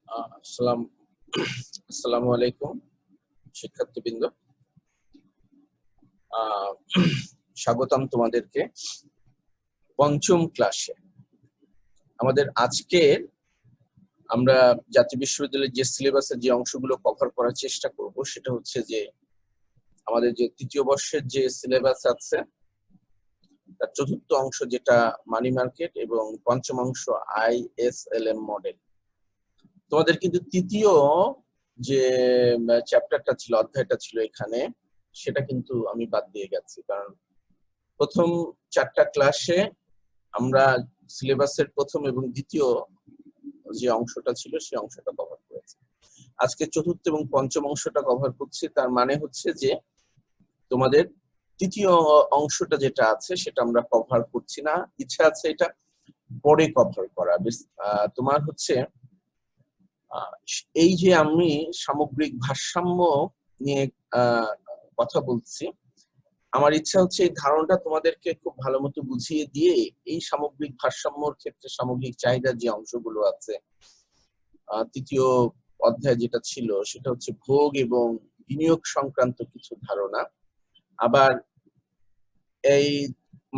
আসসালামু আলাইকুম শিক্ষার্থীবৃন্দ। স্বাগতম তোমাদেরকে পঞ্চম ক্লাসে। আমাদের আজকের আমরা জাতীয় বিশ্ববিদ্যালয়ের যে সিলেবাসের যে অংশগুলো কভার করার চেষ্টা করব সেটা হচ্ছে যে আমাদের যে তৃতীয় বর্ষের যে সিলেবাস আছে তার চতুর্থ অংশ যেটা মানি মার্কেট এবং পঞ্চম অংশ ISLM মডেল। তোমাদের কিন্তু তৃতীয় যে চ্যাপ্টারটা ছিল, অধ্যায়টা ছিল এখানে, সেটা কিন্তু আমি বাদ দিয়ে গেছি, কারণ প্রথম 4টা ক্লাসে আমরা সিলেবাসের প্রথম এবং দ্বিতীয় যে অংশটা ছিল সেই অংশটা কভার করেছি। আজকে চতুর্থ এবং পঞ্চম অংশটা কভার করছি। তার মানে হচ্ছে যে তোমাদের তৃতীয় অংশটা যেটা আছে সেটা আমরা কভার করছি না, ইচ্ছা আছে এটা পরে কভার করা। তোমার হচ্ছে এই যে আমি সামগ্রিক ভারসাম্য নিয়ে কথা বলছি, আমার ইচ্ছা হচ্ছে এই ধারণাটা তোমাদেরকে খুব ভালো মতো বুঝিয়ে দিয়ে এই সামগ্রিক ভারসাম্যর ক্ষেত্রে সামগ্রিক চাহিদার যে অংশগুলো আছে, তৃতীয় অধ্যায় যেটা ছিল সেটা হচ্ছে ভোগ এবং বিনিয়োগ সংক্রান্ত কিছু ধারণা। আবার এই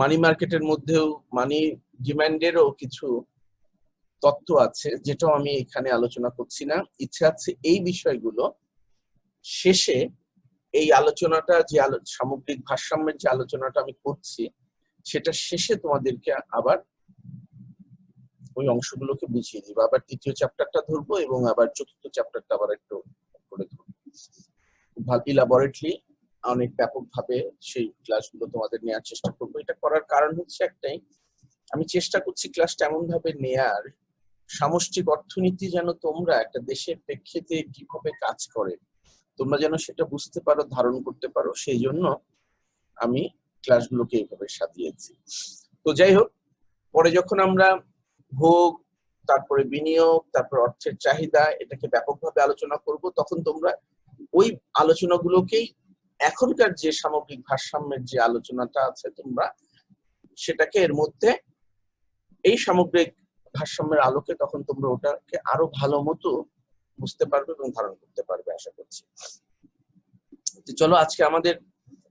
মানি মার্কেটের মধ্যেও মানি ডিমান্ডেরও কিছু তত্ত্ব আছে, যেটাও আমি এখানে আলোচনা করছি না। ইচ্ছা আছে এই বিষয়গুলো শেষে, এই আলোচনাটা যে সামগ্রিক ভারসাম্যের যে আলোচনাটা আমি করছি সেটা শেষে তোমাদেরকে আবার ওই অংশগুলোকে বুঝিয়ে দিব। আবার তৃতীয় চ্যাপ্টারটা ধরবো এবং আবার চতুর্থ চ্যাপ্টারটা আবার একটু করে ধরবো। ইলাবরেটলি অনেক ব্যাপকভাবে সেই ক্লাসগুলো তোমাদের নেওয়ার চেষ্টা করবো। এটা করার কারণ হচ্ছে একটাই, আমি চেষ্টা করছি ক্লাসটা এমন ভাবে নেয়ার, সামষ্টিক অর্থনীতি যেন তোমরা একটা দেশের প্রেক্ষিতে কিভাবে কাজ করে তোমরা যেন সেটা বুঝতে পারো, ধারণ করতে পারো। সেই জন্য আমি ক্লাসগুলোকে এইভাবে সাজিয়েছি। তো যাই হোক, পরে যখন আমরা ভোগ, তারপরে বিনিয়োগ, তারপর অর্থের চাহিদা, এটাকে ব্যাপকভাবে আলোচনা করব, তখন তোমরা ওই আলোচনাগুলোকেই এখনকার যে সামগ্রিক ভারসাম্যের যে আলোচনাটা আছে তোমরা সেটাকে এর মধ্যে এই সামগ্রিক ভারসাম্যের আলোকে তখন তোমরা ওটাকে আরো ভালো মতো বুঝতে পারবে এবং ধারণ করতে পারবে আশা করছি। চলো আজকে আমাদের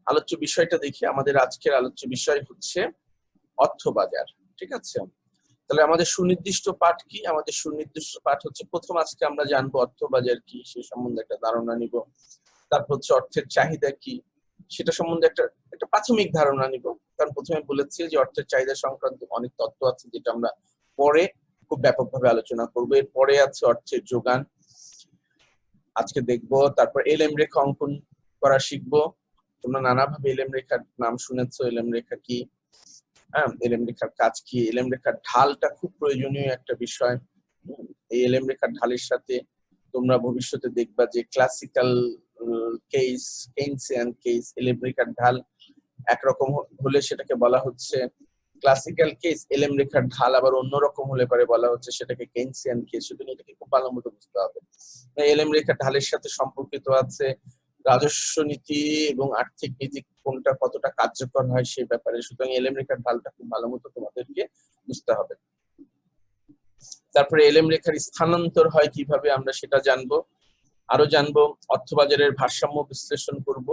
আলোচ্য বিষয়টা দেখি। আমাদের আজকের আলোচ্য বিষয় হচ্ছে অর্থবাজার। ঠিক আছে, তাহলে আমাদের সুনির্দিষ্ট পাঠ কি? আমাদের সুনির্দিষ্ট পাঠ হচ্ছে, প্রথম আজকে আমরা জানবো অর্থবাজার কি, সে সম্বন্ধে একটা ধারণা নিব। তারপর হচ্ছে অর্থের চাহিদা কি, সেটা সম্বন্ধে একটা প্রাথমিক ধারণা নিব। কারণ প্রথমে বলেছি যে অর্থের চাহিদা সংক্রান্ত অনেক তত্ত্ব আছে যেটা আমরা পরে খুব ব্যাপকভাবে আলোচনা করবো। এরপরে আছে অর্থের যোগান, আজকে দেখবো। তারপর এলএম রেখা অঙ্কন করা শিখবো। তোমরা নানাভাবে এলএম রেখার নাম শুনেছো, এলএম রেখা কি, এলএম রেখার কাজ কি, এলএম রেখার ঢালটা খুব প্রয়োজনীয় একটা বিষয়। এই এলএম রেখার ঢালের সাথে তোমরা ভবিষ্যতে দেখবা যে ক্লাসিক্যাল কেস, কেইনসিয়ান কেস, এলএম রেখার ঢাল একরকম হলে সেটাকে বলা হচ্ছে ক্লাসিক্যাল কেস, এলএম রেখার ঢাল আবার অন্যরকম হলে পরে বলা হচ্ছে সেটাকে কেইনসিয়ান কেস। সুতরাং এটাকে খুব ভালো মতো বুঝতে হবে। এলএম রেখার ঢালের সাথে সম্পর্কিত আছে রাজস্ব নীতি এবং আর্থিক নীতি কোনটা কতটা কার্যকর হয় সেই ব্যাপারে। সুতরাং এলএম রেখার ঢালটা খুব ভালো মতো তোমাদেরকে বুঝতে হবে। তারপরে এলএম রেখার স্থানান্তর হয় কিভাবে আমরা সেটা জানবো। আরো জানবো অর্থবাজারের ভারসাম্য বিশ্লেষণ করব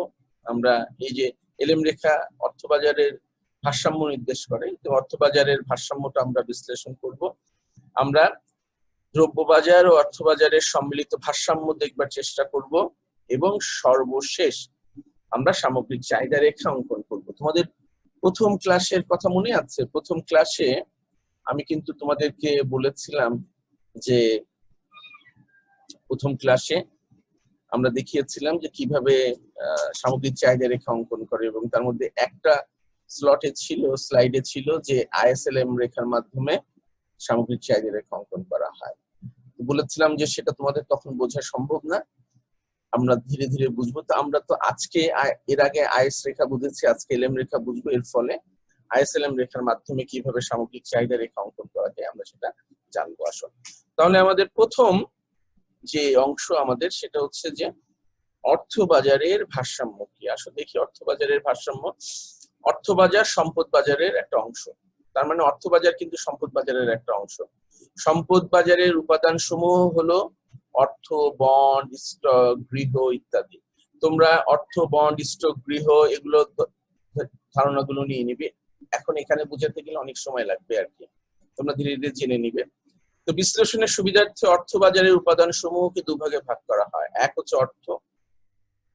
আমরা। এই যে এলএম রেখা অর্থবাজারের ভারসাম্য নির্দেশ করে, তো অর্থবাজারের ভারসাম্যটা আমরা বিশ্লেষণ করব। আমরা দ্রব্যবাজার ও অর্থবাজারের সম্মিলিত ভারসাম্য দেখবার চেষ্টা করব এবং সর্বশেষ আমরা সামগ্রিক চাহিদা রেখা অঙ্কন করব। তোমাদের প্রথম ক্লাসের কথা মনে আছে? প্রথম ক্লাসে আমি কিন্তু তোমাদেরকে বলেছিলাম যে প্রথম ক্লাসে আমরা দেখিয়েছিলাম যে কিভাবে সামগ্রিক চাহিদা রেখা অঙ্কন করে, এবং তার মধ্যে একটা স্লাইডে ছিল যে ISLM রেখার মাধ্যমে সামগ্রিক চাহিদা রেখা অঙ্কন করা হয়। বলেছিলাম যে সেটা তোমাদের তখন বোঝা সম্ভব না, আমরা ধীরে ধীরে বুঝবো। তো আমরা তো আজকে এর আগে IS রেখা বুঝেছি, আজকে LM রেখা বুঝবো। এর ফলে ISLM রেখার মাধ্যমে কিভাবে সামগ্রিক চাহিদা রেখা অঙ্কন করা যায় আমরা সেটা জানবো আসলে। তাহলে আমাদের প্রথম যে অংশ আমাদের সেটা হচ্ছে যে অর্থবাজারের ভারসাম্য কি। আসলে দেখি অর্থবাজারের ভারসাম্য, অর্থবাজার সম্পদ বাজারের একটা অংশ। তার মানে অর্থবাজার কিন্তু সম্পদ বাজারের একটা অংশ। সম্পদ বাজারের উপাদান সমূহ হলো অর্থ, বন্ড, স্টক, গৃহ ইত্যাদি। তোমরা অর্থ, বন্ড, স্টক, গৃহ এগুলো ধারণাগুলো নিয়ে নিবে। এখন এখানে বুঝাতে গেলে অনেক সময় লাগবে আর কি, তোমরা ধীরে ধীরে জেনে নিবে। তো বিশ্লেষণের সুবিধার্থে অর্থ বাজারের উপাদান সমূহকে দুভাগে ভাগ করা হয়। এক হচ্ছে অর্থ,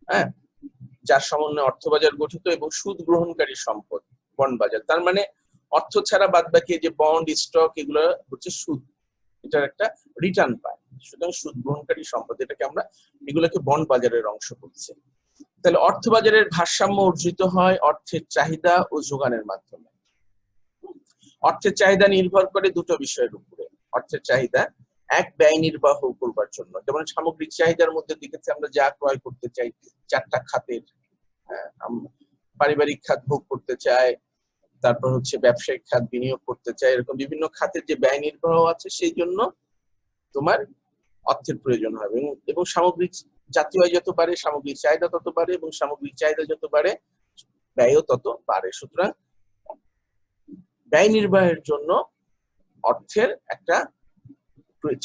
হ্যাঁ, যার সমন্বয়ে অর্থবাজার গঠিত, এবং সুদ গ্রহণকারী সম্পদ, বন্ড বাজার। তার মানে অর্থ ছাড়া বাদ বাকি যে বন্ড, স্টক এগুলো হচ্ছে সুদ, এটার একটা রিটার্ন পায়। সুতরাং সুদ গ্রহণকারী সম্পদ, এটাকে আমরা এগুলোকে বন্ড বাজারের অংশ করছি। তাহলে অর্থ বাজারের ভারসাম্য অর্জিত হয় অর্থের চাহিদা ও যোগানের মাধ্যমে। অর্থের চাহিদা নির্ভর করে দুটো বিষয়ের উপরে। অর্থের চাহিদা এক, ব্যয় নির্বাহ করবার জন্য, যেমন সামগ্রিক চাহিদার মধ্যে দেখেছি আমরা যা ক্রয় করতে চাই, 4টা খাতের, পারিবারিক খাত ভোগ করতে চাই, তারপর হচ্ছে ব্যবসায়িক খাত বিনিয়োগ করতে চাই, এরকম বিভিন্ন খাতের যে ব্যয় নির্বাহ আছে সেই জন্য তোমার অর্থের প্রয়োজন হবে। এবং সামগ্রিক জাতীয় আয় যত বাড়ে সামগ্রিক চাহিদা তত বাড়ে, এবং সামগ্রিক চাহিদা যত বাড়ে ব্যয়ও তত বাড়ে। সুতরাং ব্যয় নির্বাহের জন্য অর্থের একটা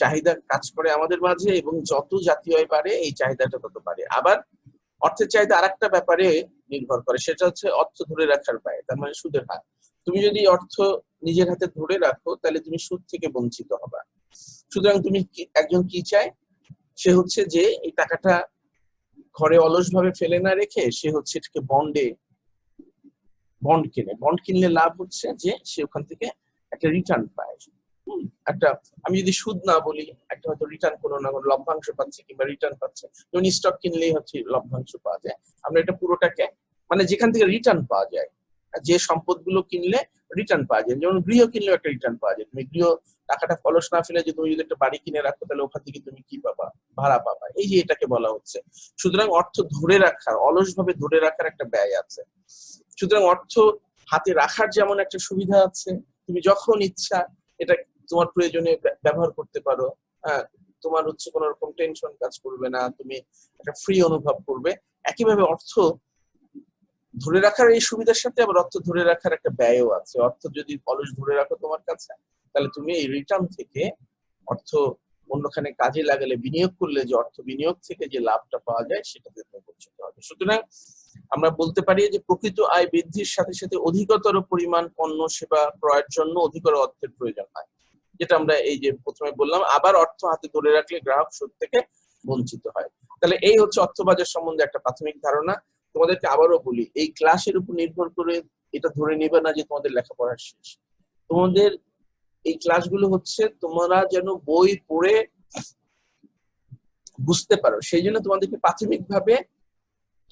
চাহিদা কাজ করে আমাদের মাঝে, এবং যত জাতীয় আয় বাড়ে এই চাহিদাটা তত বাড়ে। আবার অর্থের চাহিদা আরেকটা ব্যাপারে নির্ভর করে, সেটা হচ্ছে অর্থ ধরে রাখার ব্যয়, তার মানে সুদের হার। তুমি যদি অর্থ নিজের হাতে ধরে রাখো তাহলে তুমি সুদ থেকে বঞ্চিত হবে। সুতরাং তুমি একজন কি চায়, সে হচ্ছে যে এই টাকাটা ঘরে অলসভাবে ফেলে না রেখে সে হচ্ছে এটাকে বন্ড কিনে। বন্ড কিনলে লাভ হচ্ছে যে সে ওখান থেকে একটা রিটার্ন পায়। একটা, আমি যদি সুদ না বলি, একটা হয়তো রিটার্ন কোনো না কোনো লভ্যাংশ পাচ্ছে কিংবা রিটার্ন পাচ্ছে। যেমন স্টক কিনলেই হচ্ছে লভ্যাংশ পাওয়া যায়। আমরা এটা পুরোটাকে মানে যেখান থেকে রিটার্ন পাওয়া যায়, যে সম্পদগুলো কিনলে রিটার্ন পাওয়া যায়, যেমন গৃহ কিনলেও একটা রিটার্ন পাওয়া যায়। তুমি গৃহ টাকাটা অলস না ফেলে যে তুমি যদি একটা বাড়ি কিনে রাখো তাহলে ওখান থেকে তুমি কি পাবা, ভাড়া পাবা। এই যে এটাকে বলা হচ্ছে। সুতরাং অর্থ ধরে রাখার, অলসভাবে ধরে রাখার একটা ব্যয় আছে। সুতরাং অর্থ হাতে রাখার যেমন একটা সুবিধা আছে, তুমি যখন ইচ্ছা এটা তোমার প্রয়োজনে ব্যবহার করতে পারো। তোমার হচ্ছে কোনো রকম টেনশন কাজ করবে না, তুমি একটা ফ্রি অনুভব করবে। একইভাবে অর্থ ধরে রাখার এই সুবিধার সাথে আবার অর্থ ধরে রাখার একটা ব্যয়ও আছে। অর্থ যদি অলস ধরে রাখো তোমার কাছে, তাহলে তুমি এই রিটার্ন থেকে অর্থ অন্যখানে কাজে লাগালে, বিনিয়োগ করলে যে অর্থ বিনিয়োগ থেকে যে লাভটা পাওয়া যায় সেটাতে বঞ্চিত হবে। সুতরাং আমরা বলতে পারি যে প্রকৃত আয় বৃদ্ধির সাথে সাথে অধিকতর পরিমাণ পণ্য সেবা ক্রয়ের জন্য অধিকতর অর্থের প্রয়োজন হয়, যেটা আমরা এই যে প্রথমে বললাম। আবার অর্থ হাতে ধরে রাখলে গ্রাহক সুদ থেকে বঞ্চিত হয়। তাহলে এই হচ্ছে অর্থবাজার সম্বন্ধে একটা প্রাথমিক ধারণা। তোমাদেরকে আবারও বলি, এই ক্লাসের উপর নির্ভর করে এটা ধরে নিবে না যে তোমাদের লেখাপড়া শেষ। তোমাদের এই ক্লাসগুলো হচ্ছে তোমরা যেন বই পড়ে বুঝতে পারো, সেই জন্য তোমাদেরকে প্রাথমিকভাবে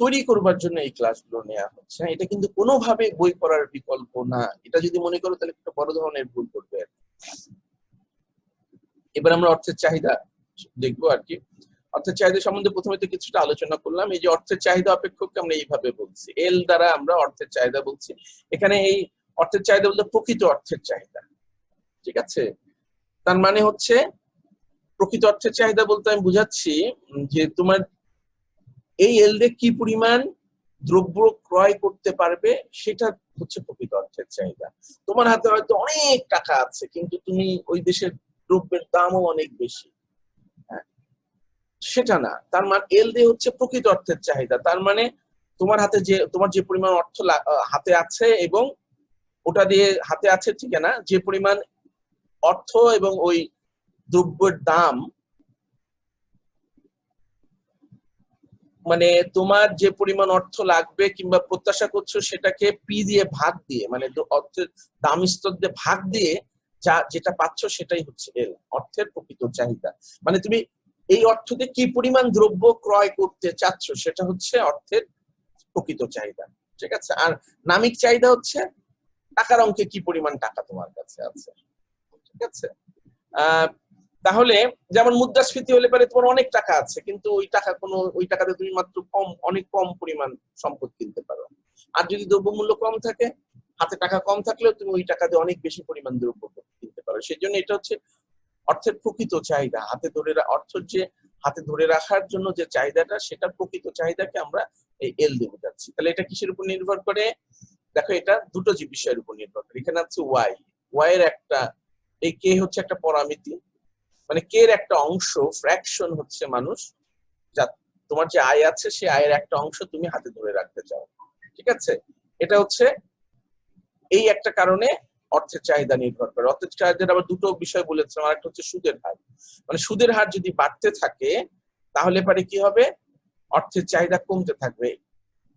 তৈরি করবার জন্য এই ক্লাসগুলো নেওয়া হচ্ছে। এটা কিন্তু কোনোভাবে বই পড়ার বিকল্প না। এটা যদি মনে করো তাহলে একটা বড় ধরনের ভুল করবে। এবার আমরা অর্থের চাহিদা দেখবো আর কি। অর্থের চাহিদা সম্বন্ধে প্রথমে তো কিছুটা আলোচনা করলাম। এই যে অর্থের চাহিদা অপেক্ষককে আমরা এইভাবে বলছি, এল দ্বারা আমরা অর্থের চাহিদা বলছি। এখানে এই অর্থের চাহিদা বলতে প্রকৃত অর্থের চাহিদা, ঠিক আছে? তার মানে হচ্ছে প্রকৃত অর্থের চাহিদা বলতে আমি বুঝাচ্ছি যে তোমার এই এল দিয়ে কি পরিমাণ দ্রব্য ক্রয় করতে পারবে, সেটা হচ্ছে প্রকৃত অর্থের চাহিদা। তোমার হাতে হয়তো অনেক টাকা আছে কিন্তু তুমি ওই দেশের দ্রব্যের দামও অনেক বেশি, সেটা না। তার মানে এল দিয়ে হচ্ছে প্রকৃত অর্থের চাহিদা। তার মানে তোমার যে পরিমাণ অর্থ হাতে আছে, এবং ওটা দিয়ে হাতে আছে ঠিক না, যে পরিমাণ অর্থ এবং ওই দ্রব্যের দাম, মানে তোমার যে পরিমাণ অর্থ লাগবে কিংবা প্রত্যাশা করছো সেটাকে পি দিয়ে ভাগ দিয়ে, মানে অর্থের দাম স্তর দিয়ে ভাগ দিয়ে যেটা পাচ্ছ সেটাই হচ্ছে এল, অর্থের প্রকৃত চাহিদা। মানে তুমি এই অর্থ দিয়ে কি পরিমাণ দ্রব্য ক্রয় করতে চাচ্ছ সেটা হচ্ছে অর্থের প্রকৃত চাহিদা, ঠিক আছে? আর নামিক চাহিদা হচ্ছে টাকার অঙ্কে কি পরিমাণ টাকা তোমার কাছে আছে, ঠিক আছে? তাহলে যেমন মুদ্রাস্ফীতি হলে পারে তোমার অনেক টাকা আছে কিন্তু ওই টাকাতে তুমি মাত্র অনেক কম পরিমাণ সম্পদ কিনতে পারো। আর যদি দ্রব্যমূল্য কম থাকে, হাতে টাকা কম থাকলেও তুমি ওই টাকা দিয়ে অনেক বেশি পরিমাণ দ্রব্য কিনতে পারো। সেই জন্য এটা হচ্ছে অর্থের প্রকৃত চাহিদা। হাতে ধরে রাখার জন্য যে চাহিদাটা, সেটা প্রকৃত চাহিদাকে আমরা এই এল দিয়ে বোঝাচ্ছি। তাহলে এটা কিসের উপর নির্ভর করে? দেখো, এটা দুটো বিষয়ের উপর নির্ভর করে। এখানে আছে ওয়াই এর একটা, এই কে হচ্ছে একটা পরামিতি, মানে কে এর একটা অংশ, ফ্র্যাকশন হচ্ছে মানুষ, যা তোমার যে আয় আছে সেই আয়ের একটা অংশ তুমি হাতে ধরে রাখতে চাও, ঠিক আছে? এটা হচ্ছে এই একটা কারণে অর্থের চাহিদা নির্ভর করে। অর্থের চাহিদার আবার দুটো বিষয় বলেছিলাম, আর একটা হচ্ছে সুদের হার। মানে সুদের হার যদি বাড়তে থাকে তাহলে পরে কি হবে, অর্থের চাহিদা কমতে থাকবে,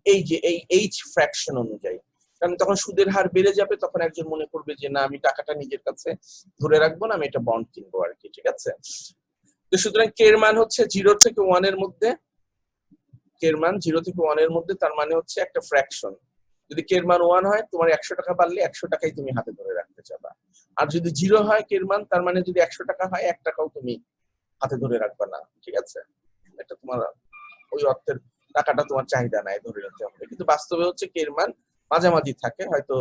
এই যে এই এইচ ফ্র্যাকশন অনুযায়ী। কারণ তখন সুদের হার বেড়ে যাবে, তখন একজন মনে করবে যে না আমি টাকাটা নিজের কাছে ধরে রাখবো না, আমি এটা বন্ড কিনবো আর কি, ঠিক আছে? তো সুতরাং কে এর মান হচ্ছে 0 থেকে 1 এর মধ্যে, কে এর মান 0 থেকে 1 এর মধ্যে, তার মানে হচ্ছে একটা ফ্র্যাকশন। যদি কে এর মান 1 হয়, তোমার 100 টাকা বাড়লে 100 টাকাই তুমি হাতে ধরে রাখতে চাবা। আর যদি 0 হয় কে এর মান, তার মানে যদি 100 টাকা হয় 1 টাকাও তুমি হাতে ধরে রাখবে না, ঠিক আছে? এটা তোমার ওই অর্থের টাকাটা তোমার চাহিদা নাই, ধরে নিতে হবে। কিন্তু বাস্তবে হচ্ছে কে এর মান মাঝামাঝি থাকে, হয়তো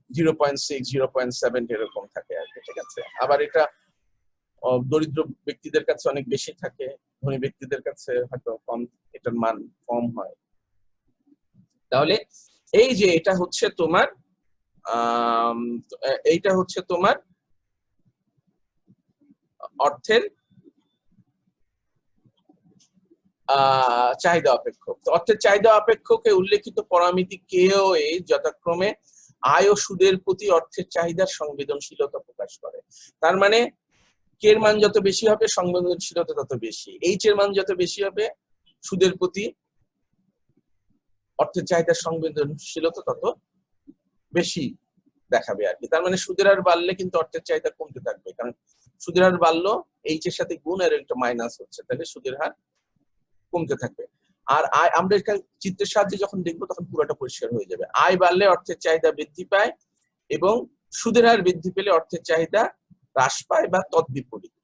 0.6 0.7 এরকম থাকে আর কি, ঠিক আছে? আবার এটা দরিদ্র ব্যক্তিদের কাছে অনেক বেশি থাকে, ধনী ব্যক্তিদের কাছে হয়তো কম, এটার মান কম হয়। তাহলে এই যে এটা হচ্ছে তোমার এইটা হচ্ছে তোমার অর্থের চাহিদা অপেক্ষক। অর্থের চাহিদা অপেক্ষকে উল্লেখিত পরামিতি কেও যথাক্রমে আয় ও সুদের প্রতি অর্থের চাহিদার সংবেদনশীলতা প্রকাশ করে। তার মানে কে এর মান যত বেশি হবে সংবেদনশীলতা তত বেশি, এইচ এর মান যত বেশি হবে সুদের প্রতি অর্থের চাহিদার সংবেদনশীলতা তত বেশি দেখাবে আর কি। তার মানে সুদের হার বাড়লে কিন্তু অর্থের চাহিদা কমতে থাকবে, কারণ সুদের হার বাড়লো এইচ এর সাথে গুণ আর একটা মাইনাস হচ্ছে, তাহলে সুদের হার কমতে থাকবে। আর আয় আমরা এখানে চিত্রের সাহায্যে যখন দেখবো তখন পুরোটা পরিষ্কার হয়ে যাবে। আয় বাড়লে অর্থের চাহিদা বৃদ্ধি পায় এবং সুদের হার বৃদ্ধি পেলে অর্থের চাহিদা হ্রাস পায় বা তদ্বিপরীত,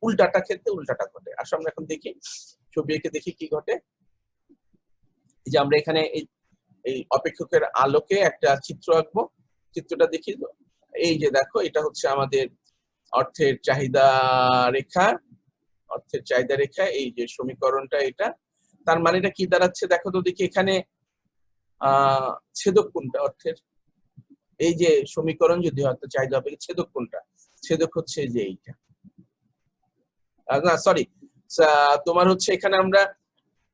উল্টাটা ক্ষেত্রে উল্টাটা ঘটে। আসলে আমরা এখন দেখি, ছবি এঁকে দেখি কি ঘটে। এই যে আমরা এখানে এই অপেক্ষকের আলোকে একটা চিত্র আঁকবো, চিত্রটা দেখি। এই যে দেখো, এটা হচ্ছে আমাদের অর্থের চাহিদা রেখা, অর্থের চাহিদা রেখা, এই যে সমীকরণটা এটা। তার মানেটা কি দাঁড়াচ্ছে দেখো তো দেখি, এখানে ছেদক কোনটা অর্থের, এই যে সমীকরণ যদি অর্থের চাহিদা হবে, ছেদক কোনটা? ছেদক হচ্ছে যে এইটা, না সরি, তোমার হচ্ছে এখানে আমরা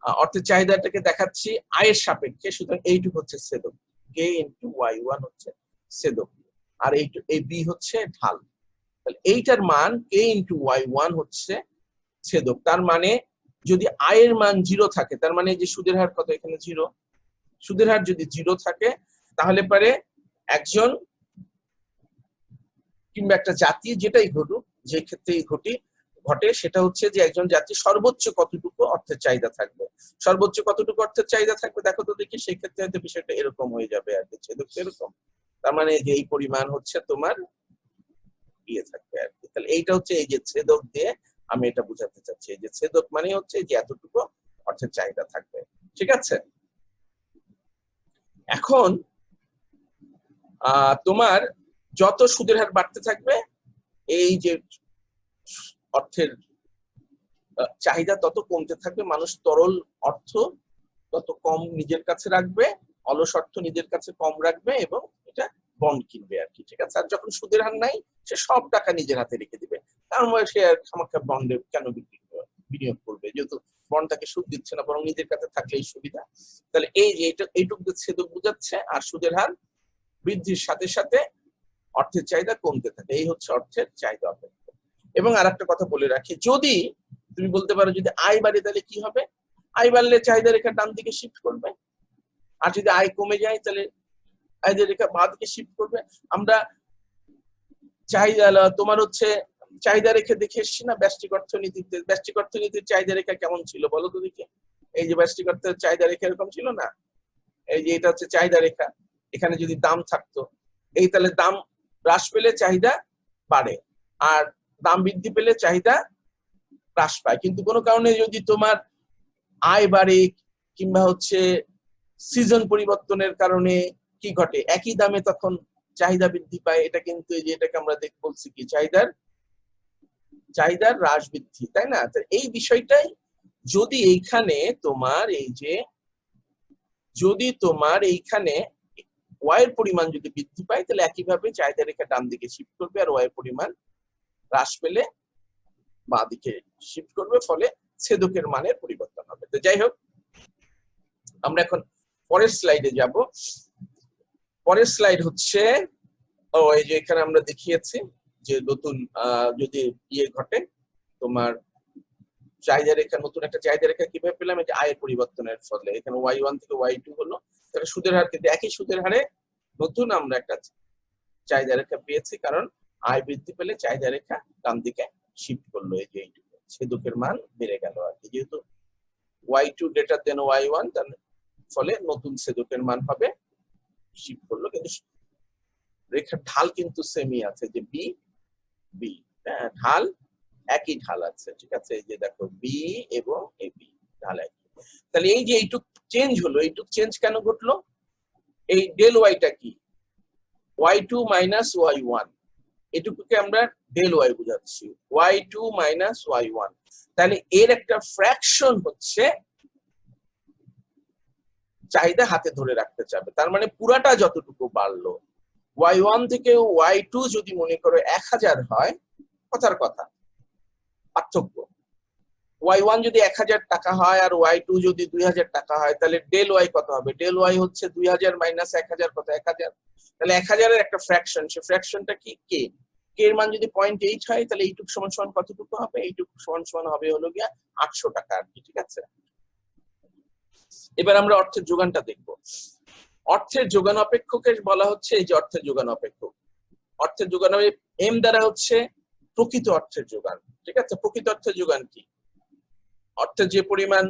অর্থের চাহিদাটাকে দেখাচ্ছি আয়ের সাপেক্ষে, সুতরাং এইটুকু হচ্ছে ছেদক, কে ইন্টু y1 হচ্ছে ছেদক, আর এই বি হচ্ছে ঢাল। তাহলে এইটার মান কে ইন্টু y1 হচ্ছে ছেদক। তার মানে যদি আয়ের মান 0 থাকে, তার মানে যে সুদের হার কত, এখানে 0, সুদের হার যদি 0 থাকে তাহলে পরে একজন কিংবা একটা জাতি, যেটাই ঘটুক, যে ক্ষেত্রেই ঘটে, সেটা হচ্ছে যে একজন জাতি সর্বোচ্চ কতটুকু অর্থের চাহিদা থাকবে, সর্বোচ্চ কতটুকু অর্থের চাহিদা থাকবে দেখো তো দেখি, সেই ক্ষেত্রে হয়তো বিষয়টা এরকম হয়ে যাবে আর কি, ছেদক এরকম। তার মানে যে এই পরিমাণ হচ্ছে তোমার ইয়ে থাকবে আর কি। তাহলে এইটা হচ্ছে এই যে ছেদক দিয়ে আমি এটা বুঝাতে চাচ্ছি, এই যে ছেদক মানে হচ্ছে যে এতটুকু অর্থের চাহিদা থাকবে, ঠিক আছে? এখন তোমার যত সুদের হার বাড়তে থাকবে, এই যে অর্থের চাহিদা তত কমতে থাকবে, মানুষ তরল অর্থ তত কম নিজের কাছে রাখবে, অলস অর্থ নিজের কাছে কম রাখবে এবং এটা বন্ড কিনবে আর কি, ঠিক আছে? আর যখন সুদের হার নাই, সে সব টাকা নিজের হাতে রেখে দিবে, কারণ সে আর খামাখা বন্ডে কেন বিনিয়োগ করবে, যেহেতু বন্ড তাকে সুদ দিচ্ছে না, বরং নিজের কাছে থাকলেই সুবিধা। তাহলে এই যে এইটুকু ছেদক বুঝাচ্ছে। আর সুদের হার বৃদ্ধির সাথে সাথে অর্থের চাহিদা কমতে থাকে, এই হচ্ছে অর্থের চাহিদা অপেক্ষা। এবং আর একটা কথা বলে রাখি, যদি তুমি বলতে পারো যদি আয় বাড়ে তাহলে কি হবে, আয় বাড়লে চাহিদা রেখা ডান দিকে শিফট করবে, আর যদি আয় কমে যায় তাহলে চাহিদা রেখা বাঁ দিকে শিফট করবে। আমরা চাহিদা তোমার হচ্ছে চাহিদা রেখে দেখে এসছি না ব্যষ্টিক অর্থনীতিতে, ব্যষ্টিক অর্থনীতির চাহিদা রেখা কেমন ছিল বলো তো দেখি। এই যে ব্যষ্টিক অর্থের চাহিদা রেখা এরকম ছিল না, এই যে এটা হচ্ছে চাহিদা রেখা, এখানে যদি দাম থাকতো, এই তাহলে দাম হ্রাস পেলে চাহিদা বাড়ে, আর দাম বৃদ্ধি পেলে চাহিদা হ্রাস পায়। কিন্তু কোনো কারণে যদি তোমার আয় বাড়ে কিংবা হচ্ছে সিজন পরিবর্তনের কারণে কি ঘটে, একই দামে তখন চাহিদা বৃদ্ধি পায়, এটা কিন্তু এই যে এটাকে আমরা বলছি কি চাহিদার হ্রাস বৃদ্ধি, তাই না? এই বিষয়টাই যদি এইখানে তোমার এই যে যদি তোমার এইখানে ওয়াই এর পরিমাণ যদি বৃদ্ধি পায়, তাহলে একইভাবে চাহিদা রেখা ডান দিকে শিফট করবে, আর ওয়াই এর পরিমাণ হ্রাস পেলে বাঁ দিকে শিফট করবে, ফলে ছেদকের মানের পরিবর্তন হবে। তো যাই হোক, আমরা এখন পরের স্লাইডে যাব। পরের স্লাইড হচ্ছে, এই যে এখানে আমরা দেখিয়েছি যে নতুন যদি ইয়ে ঘটে, তোমার চাহিদা রেখা, নতুন একটা চাহিদা রেখা কিভাবে পেলাম, এই যে আয়ের পরিবর্তনের ফলে এখানে y1 থেকে y2 হলো, তাহলে সুদের হার কিন্তু একই সুদের হারে নতুন আমরা একটা চাহিদা রেখা পেয়েছি, কারণ আয় বৃদ্ধি পেলে চাহিদা রেখা ডান দিকে শিফট করলো। এই যে এইটুকু ছেদকের মান বেড়ে গেল আর কি, যেহেতু y2 গ্রেটার দেন y1, তার ফলে নতুন ছেদকের মান হবে শিফট করলো, কিন্তু রেখার ঢাল কিন্তু সেমই আছে, যে বি বি, হ্যাঁ ঢাল একই ঢাল আছে, ঠিক আছে। এই যে দেখো বি এবং এ বি ঢাল একই। তাহলে এই যে এইটুক চেঞ্জ হলো, এইটুক চেঞ্জ কেন ঘটলো? এই ডেল ওয়াইটা কি, y2 মাইনাস y1, এটুকুকে আমরা ডেল ওয়াই বুঝাচ্ছি, y2 মাইনাস y1। তাহলে এর একটা ফ্র্যাকশন হচ্ছে চাহিদা হাতে ধরে রাখতে চাবে, তার মানে পুরাটা যতটুকু বাড়লো, y1 থেকে y2 যদি মনে করো 1000 হয়, কথার কথা পার্থক্য, y1 যদি 1000 টাকা হয় আর y2 যদি 2000 টাকা হয়, তাহলে ডেল ওয়াই কত হবে? ডেল ওয়াই হচ্ছে 2000 মাইনাস 1000, কত? 1000। তাহলে 1000 এর একটা ফ্র্যাকশন, সে ফ্র্যাকশনটা কি? কে। কে এর মান যদি 0.8 হয়, তাহলে এইটুক সমান সমান কতটুকু হবে? এইটুক সমান সমান হবে হলো গিয়া 800 টাকা আর কি, ঠিক আছে। এবার আমরা অর্থের যোগানটা দেখব। অর্থের যোগান অপেক্ষকে বলা হচ্ছে এই যে অর্থের যোগান অপেক্ষক। অর্থের যোগান এম দ্বারা হচ্ছে প্রকৃত অর্থের যোগান, ঠিক আছে। প্রকৃত অর্থের যোগান কি? অর্থের যে পরিমাণ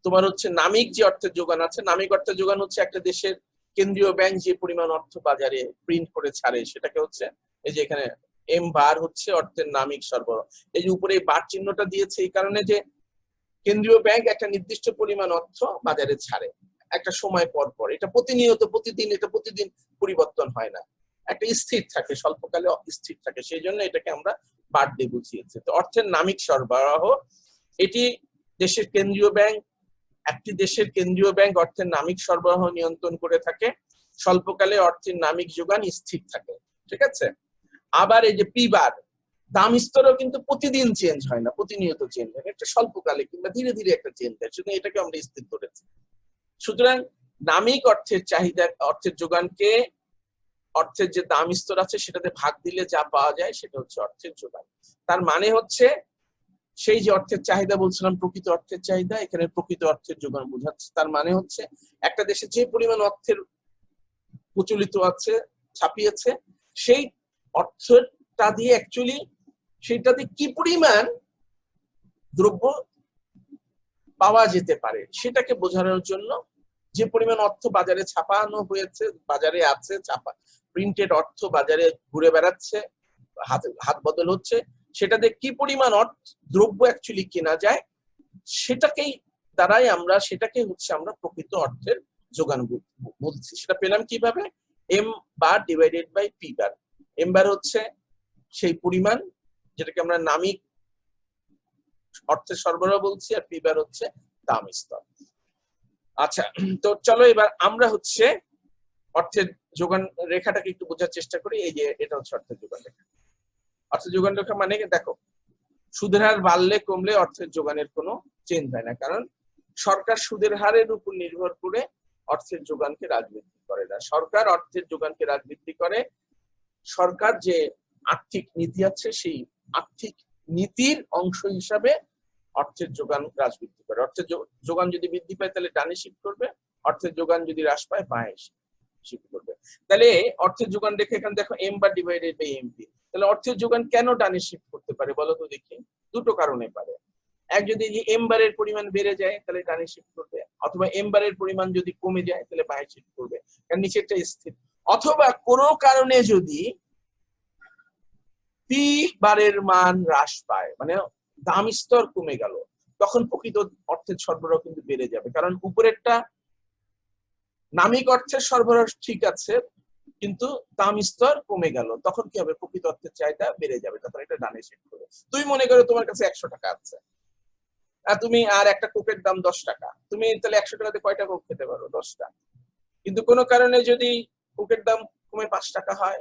তোমার হচ্ছে নামিক যে অর্থের যোগান আছে, নামিক অর্থের যোগান হচ্ছে একটা দেশের কেন্দ্রীয় ব্যাংক যে পরিমাণ অর্থ বাজারে প্রিন্ট করে ছাড়ে, সেটাকে হচ্ছে এই যে এখানে এম বার হচ্ছে অর্থের নামিক সরবরাহ। এই যে উপরে এই বার চিহ্নটা দিয়েছে এই কারণে যে কেন্দ্রীয় ব্যাংক একটা নির্দিষ্ট পরিমাণ অর্থ বাজারে ছাড়ে একটা সময় পর পর, এটা প্রতিনিয়ত প্রতিদিন, এটা প্রতিদিন পরিবর্তন হয় না, একটা স্থির থাকে, স্বল্পকালে স্থির থাকে, সেই জন্য এটাকে আমরা বার দিয়ে বুঝিয়েছি। তো অর্থের নামিক সরবরাহ, এটি দেশের কেন্দ্রীয় ব্যাংক, একটি দেশের কেন্দ্রীয় ব্যাংক অর্থের নামিক সরবরাহ নিয়ন্ত্রণ করে থাকে, স্বল্পকালে অর্থের নামিক যোগান স্থির থাকে, ঠিক আছে। আবার এই যে পি বার, দাম স্তরও কিন্তু প্রতিদিন চেঞ্জ হয় না, প্রতিনিয়ত চেঞ্জ হয়, একটা স্বল্পকালে কিংবা ধীরে ধীরে একটা চেঞ্জ হয়, সুতরাং এটাকে আমরা স্থির ধরেছি। সুতরাং নামিক অর্থের চাহিদা, অর্থের যোগানকে অর্থের যে দাম স্তর আছে সেটাতে ভাগ দিলে যা পাওয়া যায় সেটা হচ্ছে অর্থের যোগান। তার মানে হচ্ছে সেই যে অর্থের চাহিদা বলছিলাম, প্রকৃত অর্থের চাহিদা, এখানে প্রকৃত অর্থের যোগান বোঝাচ্ছে। তার মানে হচ্ছে একটা দেশে যে পরিমাণ অর্থের প্রচলিত আছে, ছাপিয়েছে, সেই অর্থটা দিয়ে অ্যাকচুয়ালি সেইটাতে কি পরিমাণ দ্রব্য পাওয়া যেতে পারে সেটাকে বোঝানোর জন্য যে পরিমাণ অর্থ বাজারে ছাপানো হয়েছে, বাজারে আছে ছাপা প্রিন্টেড অর্থ বাজারে ঘুরে বেড়াচ্ছে, হাত বদল হচ্ছে, সেটাতে কি পরিমাণ দ্রব্য অ্যাকচুয়ালি কেনা যায়, সেটাকেই দ্বারাই আমরা, সেটাকে হচ্ছে আমরা প্রকৃত অর্থের যোগান বলছি। সেটা পেলাম কিভাবে? M bar divided by P bar. M bar হচ্ছে সেই পরিমাণ যেটাকে আমরা নামিক অর্থের সরবরাহ বলছি, আর পি বার হচ্ছে দাম স্তর। আচ্ছা, তো চলো এবার আমরা হচ্ছে অর্থের যোগান রেখাটাকে একটু বোঝার চেষ্টা করি। এই যে এটা হচ্ছে অর্থের যোগান রেখা। অর্থের যোগান রেখা মানে দেখো, সুদের হার বাড়লে কমলে অর্থের যোগানের কোনো চেঞ্জ হয় না, কারণ সরকার সুদের হারের উপর নির্ভর করে অর্থের যোগানকে রাজবৃদ্ধি করে না। সরকার অর্থের যোগানকে রাজবৃদ্ধি করে সরকার যে আর্থিক নীতি আছে সেই আর্থিক নীতির অংশ হিসাবে অর্থের যোগান রাজবৃদ্ধি করে। অর্থের যোগান যদি বৃদ্ধি পায় তাহলে ডানে শিফট করবে, অর্থের যোগান যদি হ্রাস পায় বাঁয়ে শিফট করবে। তাহলে অর্থের যোগান রেখে এখানে দেখো M bar divided by MP. তাহলে অর্থের যোগান কেন ডানে শিফট করতে পারে বলো তো দেখি? দুটো কারণে পারে। এক, যদি এম বারের পরিমাণ বেড়ে যায় তাহলে ডানে শিফট করবে, অথবা এম বারের পরিমাণ যদি কমে যায় তাহলে বাঁয়ে শিফট করবে, কারণ নিচেরটা স্থির। অথবা কোনো কারণে যদি পি বারের মান হ্রাস পায়, মানে দাম স্তর কমে গেল, তখন প্রকৃত অর্থের সরবরাহ কিন্তু বেড়ে যাবে, কারণ উপরেরটা নামিক অর্থের সরবরাহ ঠিক আছে কিন্তু দাম স্তর কমে গেল, তখন কি হবে? প্রকৃত অর্থের চাহিদা বেড়ে যাবে, তখন এটা ডানে শিফট করবে। তুমি মনে করো তোমার কাছে 100 টাকা আছে, আর তুমি আর একটা কোকের দাম 10 টাকা, তুমি তাহলে 100 টাকাতে কয়টা কোক খেতে পারো? 10টা। কিন্তু কোনো কারণে যদি কোকের দাম কমে 5 টাকা হয়,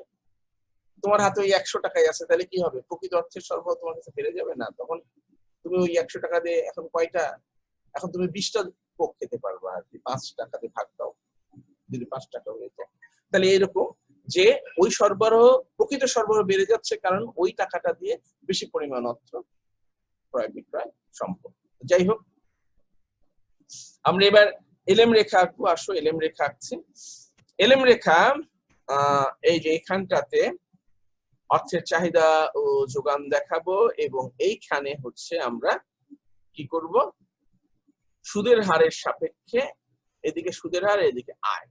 তোমার হাতে ওই 100 টাকাই আছে, তাহলে কি হবে? প্রকৃত অর্থের সরবরাহ তোমার কাছে বেড়ে যাবে না? তখন তুমি ওই 100 টাকা দিয়ে এখন কয়টা, এখন তুমি 20টা কোক খেতে পারবা আর কি, 5 টাকা দিয়ে ভাগ দাও, যদি 5 টাকা হয়ে যায়। তাহলে এরকম যে ওই সরবরাহ, প্রকৃত সরবরাহ বেড়ে যাচ্ছে, কারণ ওই টাকাটা দিয়ে বেশি পরিমাণ অর্থ ক্রয় বিক্রয় সম্ভব। যাই হোক, আমরা এবার এলএম রেখা আঁকবো। আসো এলএম রেখা আঁকছি। এলএম রেখা এই যে এখানটাতে অর্থের চাহিদা ও যোগান দেখাবো, এবং এইখানে হচ্ছে আমরা কি করব, সুদের হারের সাপেক্ষে, এদিকে সুদের হার, এদিকে আয়।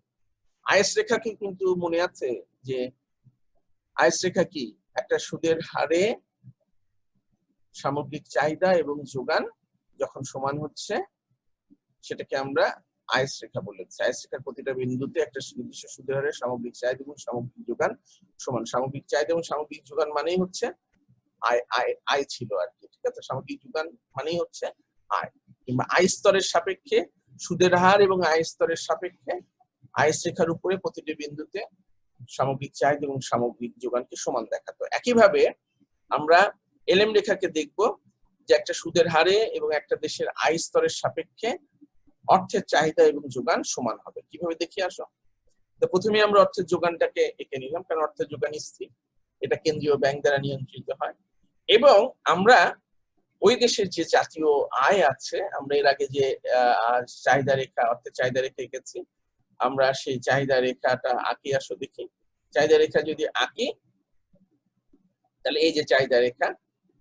আয়েস রেখা কি কিন্তু মনে আছে যে আয়েস রেখা কি? একটা সুদের হারে সামগ্রিক চাহিদা এবং যোগান যখন সমান হচ্ছে সেটাকে আমরা আয়েস রেখা বলেছি। আয়েস রেখার প্রতিটা বিন্দুতে একটা নির্দিষ্ট সুদের হারে সামগ্রিক চাহিদা এবং সামগ্রিক যোগান সমান। সামগ্রিক চাহিদা এবং সামগ্রিক যোগান মানেই হচ্ছে আয়, আয় আয় ছিল আর কি, ঠিক আছে? সামগ্রিক যোগান মানেই হচ্ছে আয়। কিংবা আয় স্তরের সাপেক্ষে সুদের হার এবং আয় স্তরের সাপেক্ষে আয়েস রেখার উপরে প্রতিটি বিন্দুতে সামগ্রিক চাহিদা এবং সামগ্রিক যোগানকে সমান দেখাতো। একইভাবে আমরা এলএম রেখাকে দেখব যে একটা সুদের হারে এবং একটা দেশের আয় স্তরের সাপেক্ষে অর্থের চাহিদা এবং যোগান সমান হবে। কিভাবে দেখি আসো। তো প্রথমে আমরা অর্থের যোগানটাকে এঁকে নিলাম, কারণ অর্থের যোগান স্থির, এটা কেন্দ্রীয় ব্যাংক দ্বারা নিয়ন্ত্রিত হয়। এবং আমরা ওই দেশের যে জাতীয় আয় আছে, আমরা এর আগে যে চাহিদা রেখা, অর্থের চাহিদা রেখা এঁকেছি, আমরা সেই চাহিদা রেখাটা আঁকি। আসো দেখি। চাহিদা রেখা যদি আঁকি, তাহলে এই যে চাহিদা রেখা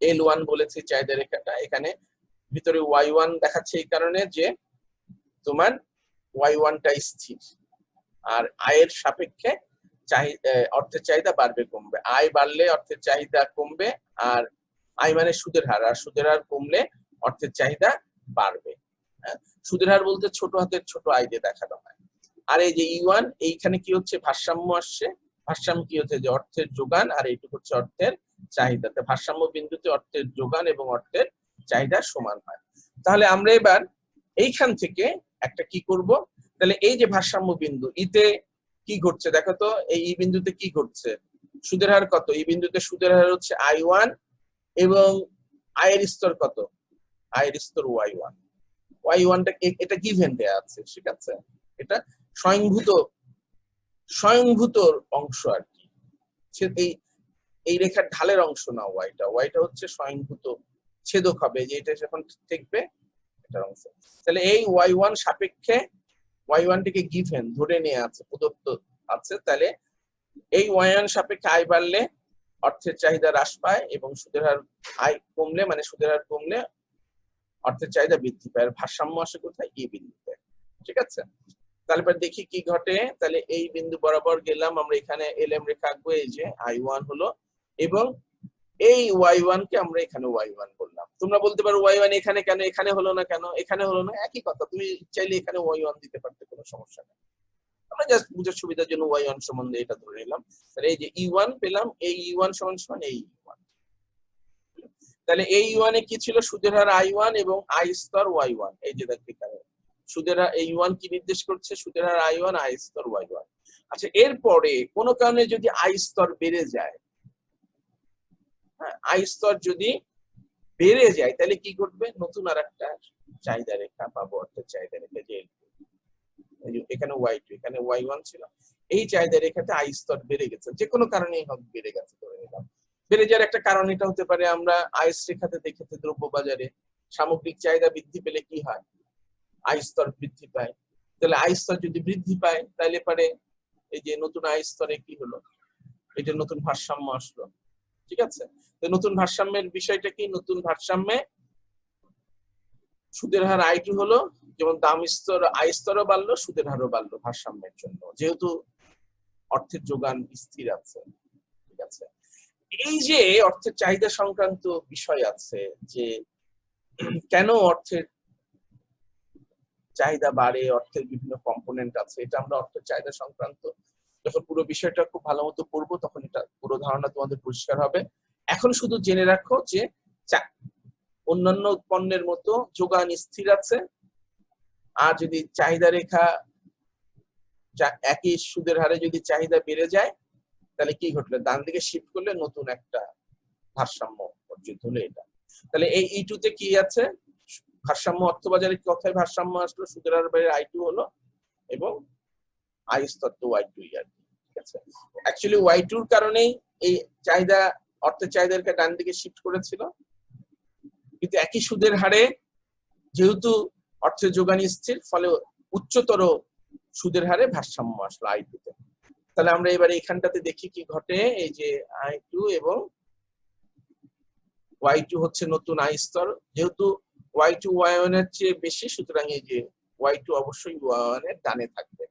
L1 বলেছে চাহিদা রেখাটা, এখানে ভিতরে Y1 দেখাচ্ছে এই কারণে যে তোমার Y1টা স্থির, আর আয়ের সাপেক্ষে অর্থের চাহিদা বাড়বে কমবে। আয় বাড়লে অর্থের চাহিদা কমবে, আর আয় মানে সুদের হার, আর সুদের হার কমলে অর্থের চাহিদা বাড়বে। সুদের হার বলতে ছোট হাতের ছোট আয় দিয়ে দেখানো হয়। আর এই যে E1, এইখানে কি হচ্ছে? ভারসাম্য আসছে। ভারসাম্য কি হচ্ছে? যে অর্থের যোগান আর এইটুকু হচ্ছে অর্থের চাহিদাতে। ভারসাম্য বিন্দুতে অর্থের যোগান এবং অর্থের চাহিদা সমান হয়। তাহলে আমরা এবার এইখান থেকে একটা কি করব, তাহলে এই যে ভারসাম্য বিন্দু, ইতে কি ঘটছে দেখো তো, এই ই বিন্দুতে কি ঘটছে? সুদের হার কত? এই বিন্দুতে সুদের হার হচ্ছে I1, এবং আয়ের স্তর কত? আয়ের স্তর Y1। Y1টা এটা গিভেন দেয়া আছে, ঠিক আছে? এটা স্বয়ংভূত অংশ আর কি। এই রেখার ঢালের অংশ না ওয়াইটা হচ্ছে স্বয়ংভূত ছেদক হবে, যে এটা যখন দেখবে এটার অংশ। তাহলে এই Y1 সাপেক্ষে, Y1টিকে গিভেন ধরে নিয়ে আছে, প্রদত্ত আছে। তাহলে এই Y1 সাপেক্ষে আয় বাড়লে অর্থের চাহিদা হ্রাস পায়, এবং সুদের হার আয় কমলে, মানে সুদের হার কমলে অর্থের চাহিদা বৃদ্ধি পায়। আর ভারসাম্য আসে কোথায়? এই বিন্দুতে, ঠিক আছে? তাহলে দেখি কি ঘটে। তাহলে এই বিন্দু বরাবর গেলাম, আমরা এখানে এলএম রেখা আঁকবো। এই যে I1 হলো, এবং এই Y1 কে আমরা এখানে Y1 বললাম। তোমরা বলতে পারো Y1 এখানে কেন, এখানে হলো না কেন? এখানে হলো না, একই কথা, তুমি চাইলে এখানে Y1 দিতে পারতে, কোনো সমস্যা নেই। আমরা জাস্ট বুঝার সুবিধার জন্য Y1 সম্বন্ধে এটা ধরে নিলাম। তাহলে এই যে E1 পেলাম, এই E1 সমান সমান এই E1। তাহলে এই E1 এ কি ছিল? সুদের হার I1 এবং আয় স্তর Y1। এই যে দেখো এখানে সুদের হার E1 কি নির্দেশ করছে? সুদের হার I1, আয় স্তর Y1। আচ্ছা, এরপরে কোনো কারণে যদি আয় স্তর বেড়ে যায়, হ্যাঁ, আয় স্তর যদি বেড়ে যায়, তাহলে কি ঘটবে? নতুন আর একটা চাহিদা রেখা পাবো, অর্থের চাহিদা রেখা, যে এখানে Y2, এখানে Y1 ছিল। এই চাহিদা রেখাতে আয় স্তর বেড়ে গেছে, যে কোনো কারণেই হোক বেড়ে গেছে ধরে নিলাম। বেড়ে যাওয়ার একটা কারণ এটা হতে পারে, আমরা আয়েস রেখাতে দেখেছি দ্রব্য বাজারে সামগ্রিক চাহিদা বৃদ্ধি পেলে কি হয়? আয় স্তর বৃদ্ধি পায়। তাহলে আয় স্তর যদি বৃদ্ধি পায়, তাহলে পরে এই যে নতুন আয় স্তরে কি হলো? এটা নতুন ভারসাম্য আসলো, ঠিক আছে? তো নতুন ভারসাম্যের বিষয়টা কি? নতুন ভারসাম্যে সুদের হার I2 হলো, যেমন দাম স্তর, আয় স্তরও বাড়লো, সুদের হারও বাড়লো ভারসাম্যের জন্য, যেহেতু অর্থের যোগান স্থির আছে, ঠিক আছে? এই যে অর্থের চাহিদা সংক্রান্ত বিষয় আছে, যে কেন অর্থের চাহিদা বাড়ে, অর্থের বিভিন্ন কম্পোনেন্ট আছে, এটা আমরা অর্থের চাহিদা সংক্রান্ত যখন পুরো বিষয়টা খুব ভালো মতো পড়বো, তখন এটা পুরো ধারণা তোমাদের পরিষ্কার হবে। এখন শুধু জেনে রাখো যে অন্যান্য পণ্যের মতো যোগান স্থির আছে, আর যদি চাহিদা রেখা একই সুদের হারে যদি চাহিদা বেড়ে যায়, তাহলে কি ঘটলো, ডান দিকে শিফট করলে নতুন একটা ভারসাম্য অর্জিত হলো এটা। তাহলে এই E2 তে কি আছে, ভারসাম্য অর্থবাজারে কথায় ভারসাম্য আসলো, সুদের হার বাইরে I2 হলো এবং I স্তর তো Y2 আর কি, ঠিক আছে। অ্যাকচুয়ালি Y2 এর কারণেই এই চাহিদা, অর্থের চাহিদাকে ডান দিকে শিফট করেছিল, কিন্তু একই সুদের হারে যেহেতু অর্থের যোগান স্থির, ফলে উচ্চতর সুদের হারে ভারসাম্য আসলো I2 তে। তাহলে আমরা এবারে এখানটাতে দেখি কি ঘটে, এই যে I2 এবং Y2 হচ্ছে নতুন I স্তর, যেহেতু Y2 Y1 এর চেয়ে বেশি, সুতরাং এই যে Y2 অবশ্যই Y1 এর ডানে থাকবে।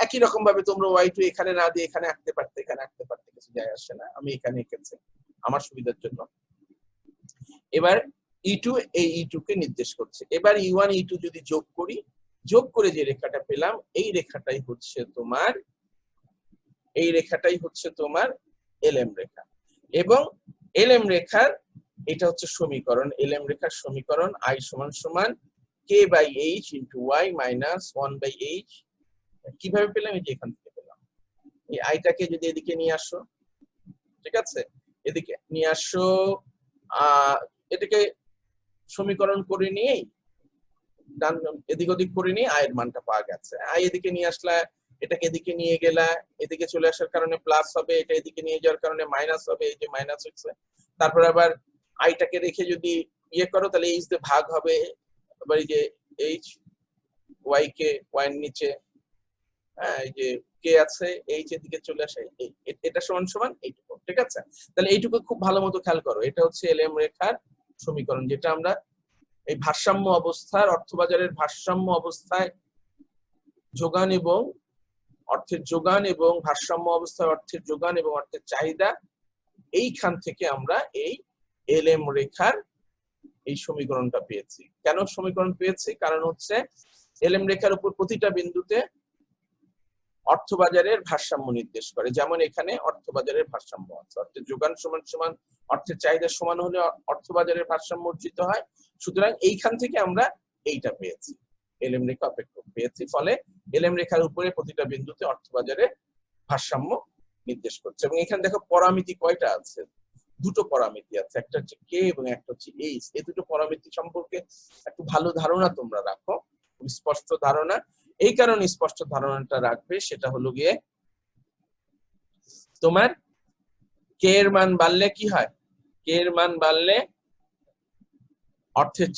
একই রকম ভাবে তোমরা Y2 এখানে না দিয়ে এখানে আঁকতে পারতে, এখানে আঁকতে পারতে, কিছু যায় আসে না, আমি এখানে এঁকেছি আমার সুবিধার জন্য। এবার E2 এই E2 কে নির্দেশ করছে। এবার E1 E2 যদি যোগ করি, যোগ করে যে রেখাটা পেলাম, এই রেখাটাই হচ্ছে তোমার LM রেখা, এবং LM রেখার এটা হচ্ছে সমীকরণ, LM রেখার সমীকরণ I সমান সমান K/H * Y - 1/H। কিভাবে পেলাম, এই যে এখান থেকে পেলাম। এই আইটাকে যদি এদিকে নিয়ে আসো, ঠিক আছে, এদিকে নিয়ে আসো, এটাকে সমীকরণ করে নিয়েই ডান এদিক ওদিক করে নিয়ে আয়ের মানটা পাওয়া গেছে। আই এদিকে নিয়ে আসলা, এটাকে এদিকে নিয়ে গেলা, এদিকে চলে আসার কারণে প্লাস হবে, এটা এদিকে নিয়ে যাওয়ার কারণে মাইনাস হবে, এই যে মাইনাস হচ্ছে। তারপর আবার আইটাকে রেখে যদি ইয়ে করো, তাহলে এইচ দিয়ে ভাগ হবে, আবার এই যে এইচ ওয়াই কে ওয়াই এর নিচে, হ্যাঁ, এই যে কে আছে, এইচ এর দিকে চলে আসে, এটা সমান সমান এইটুকু, ঠিক আছে। তাহলে এইটুকু খুব ভালো মতো খেয়াল করো, এটা হচ্ছে LM রেখার সমীকরণ, যেটা আমরা এই ভারসাম্য অবস্থার, অর্থবাজারের ভারসাম্য অবস্থায় যোগান এবং অর্থের যোগান এবং ভারসাম্য অবস্থায় অর্থের যোগান এবং অর্থের চাহিদা, এইখান থেকে আমরা এই LM রেখার এই সমীকরণটা পেয়েছি। কেন সমীকরণ পেয়েছি, কারণ হচ্ছে LM রেখার উপর প্রতিটা বিন্দুতে অর্থবাজারের ভারসাম্য নির্দেশ করে। যেমন এখানে অর্থবাজারের ভারসাম্য আছে, অর্থের যোগান সমান সমান অর্থের চাহিদা সমান হলে অর্থবাজারের ভারসাম্য অর্জিত হয়। সুতরাং এইখান থেকে আমরা এইটা পেয়েছি, LM রেখা অপেক্ষক পেয়েছি, ফলে LM রেখার উপরে প্রতিটা বিন্দুতে অর্থবাজারের ভারসাম্য নির্দেশ করছে। এবং এখানে দেখো পরামিতি কয়টা আছে, দুটো পরামিতি আছে, একটা হচ্ছে কে এবং একটা হচ্ছে এইচ। এই দুটো পরামিতি সম্পর্কে একটু ভালো ধারণা তোমরা রাখো, স্পষ্ট ধারণা। এই কারণে স্পষ্ট ধারণাটা রাখবে, সেটা হলো গিয়ে তোমার কে এর মান বাড়লে কি হয়, কে এর মান বাড়লে অর্থের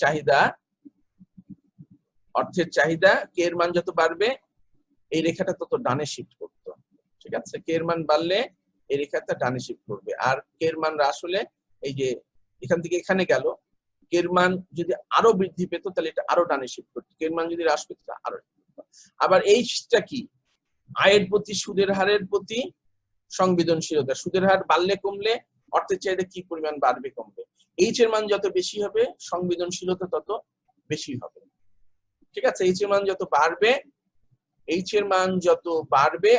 চাহিদা কে এর মান যত বাড়বে এই রেখাটা তত ডানে শিফট করতো, ঠিক আছে। কে এর মান বাড়লে এই রেখাটা ডানে শিফট করবে, আর কে এর মান হ্রাস হলে, এই যে এখান থেকে এখানে গেল, কে এর মান যদি আরো বৃদ্ধি পেত তাহলে এটা আরো ডানে শিফট করতো, কে এর মান যদি হ্রাস পেত আরো। আবার এইচটা কি, আয়ের প্রতি সুদের হারের প্রতি সংবেদনশীলতা, সুদের হার বাড়লে কমলে অর্থের চাহিদা কি পরিমাণ বাড়বে কমবে, এইচ এর মান যত বেশি হবে সংবেদনশীলতা তত বেশি হবে, ঠিক আছে। এইচ এর মান যত বাড়বে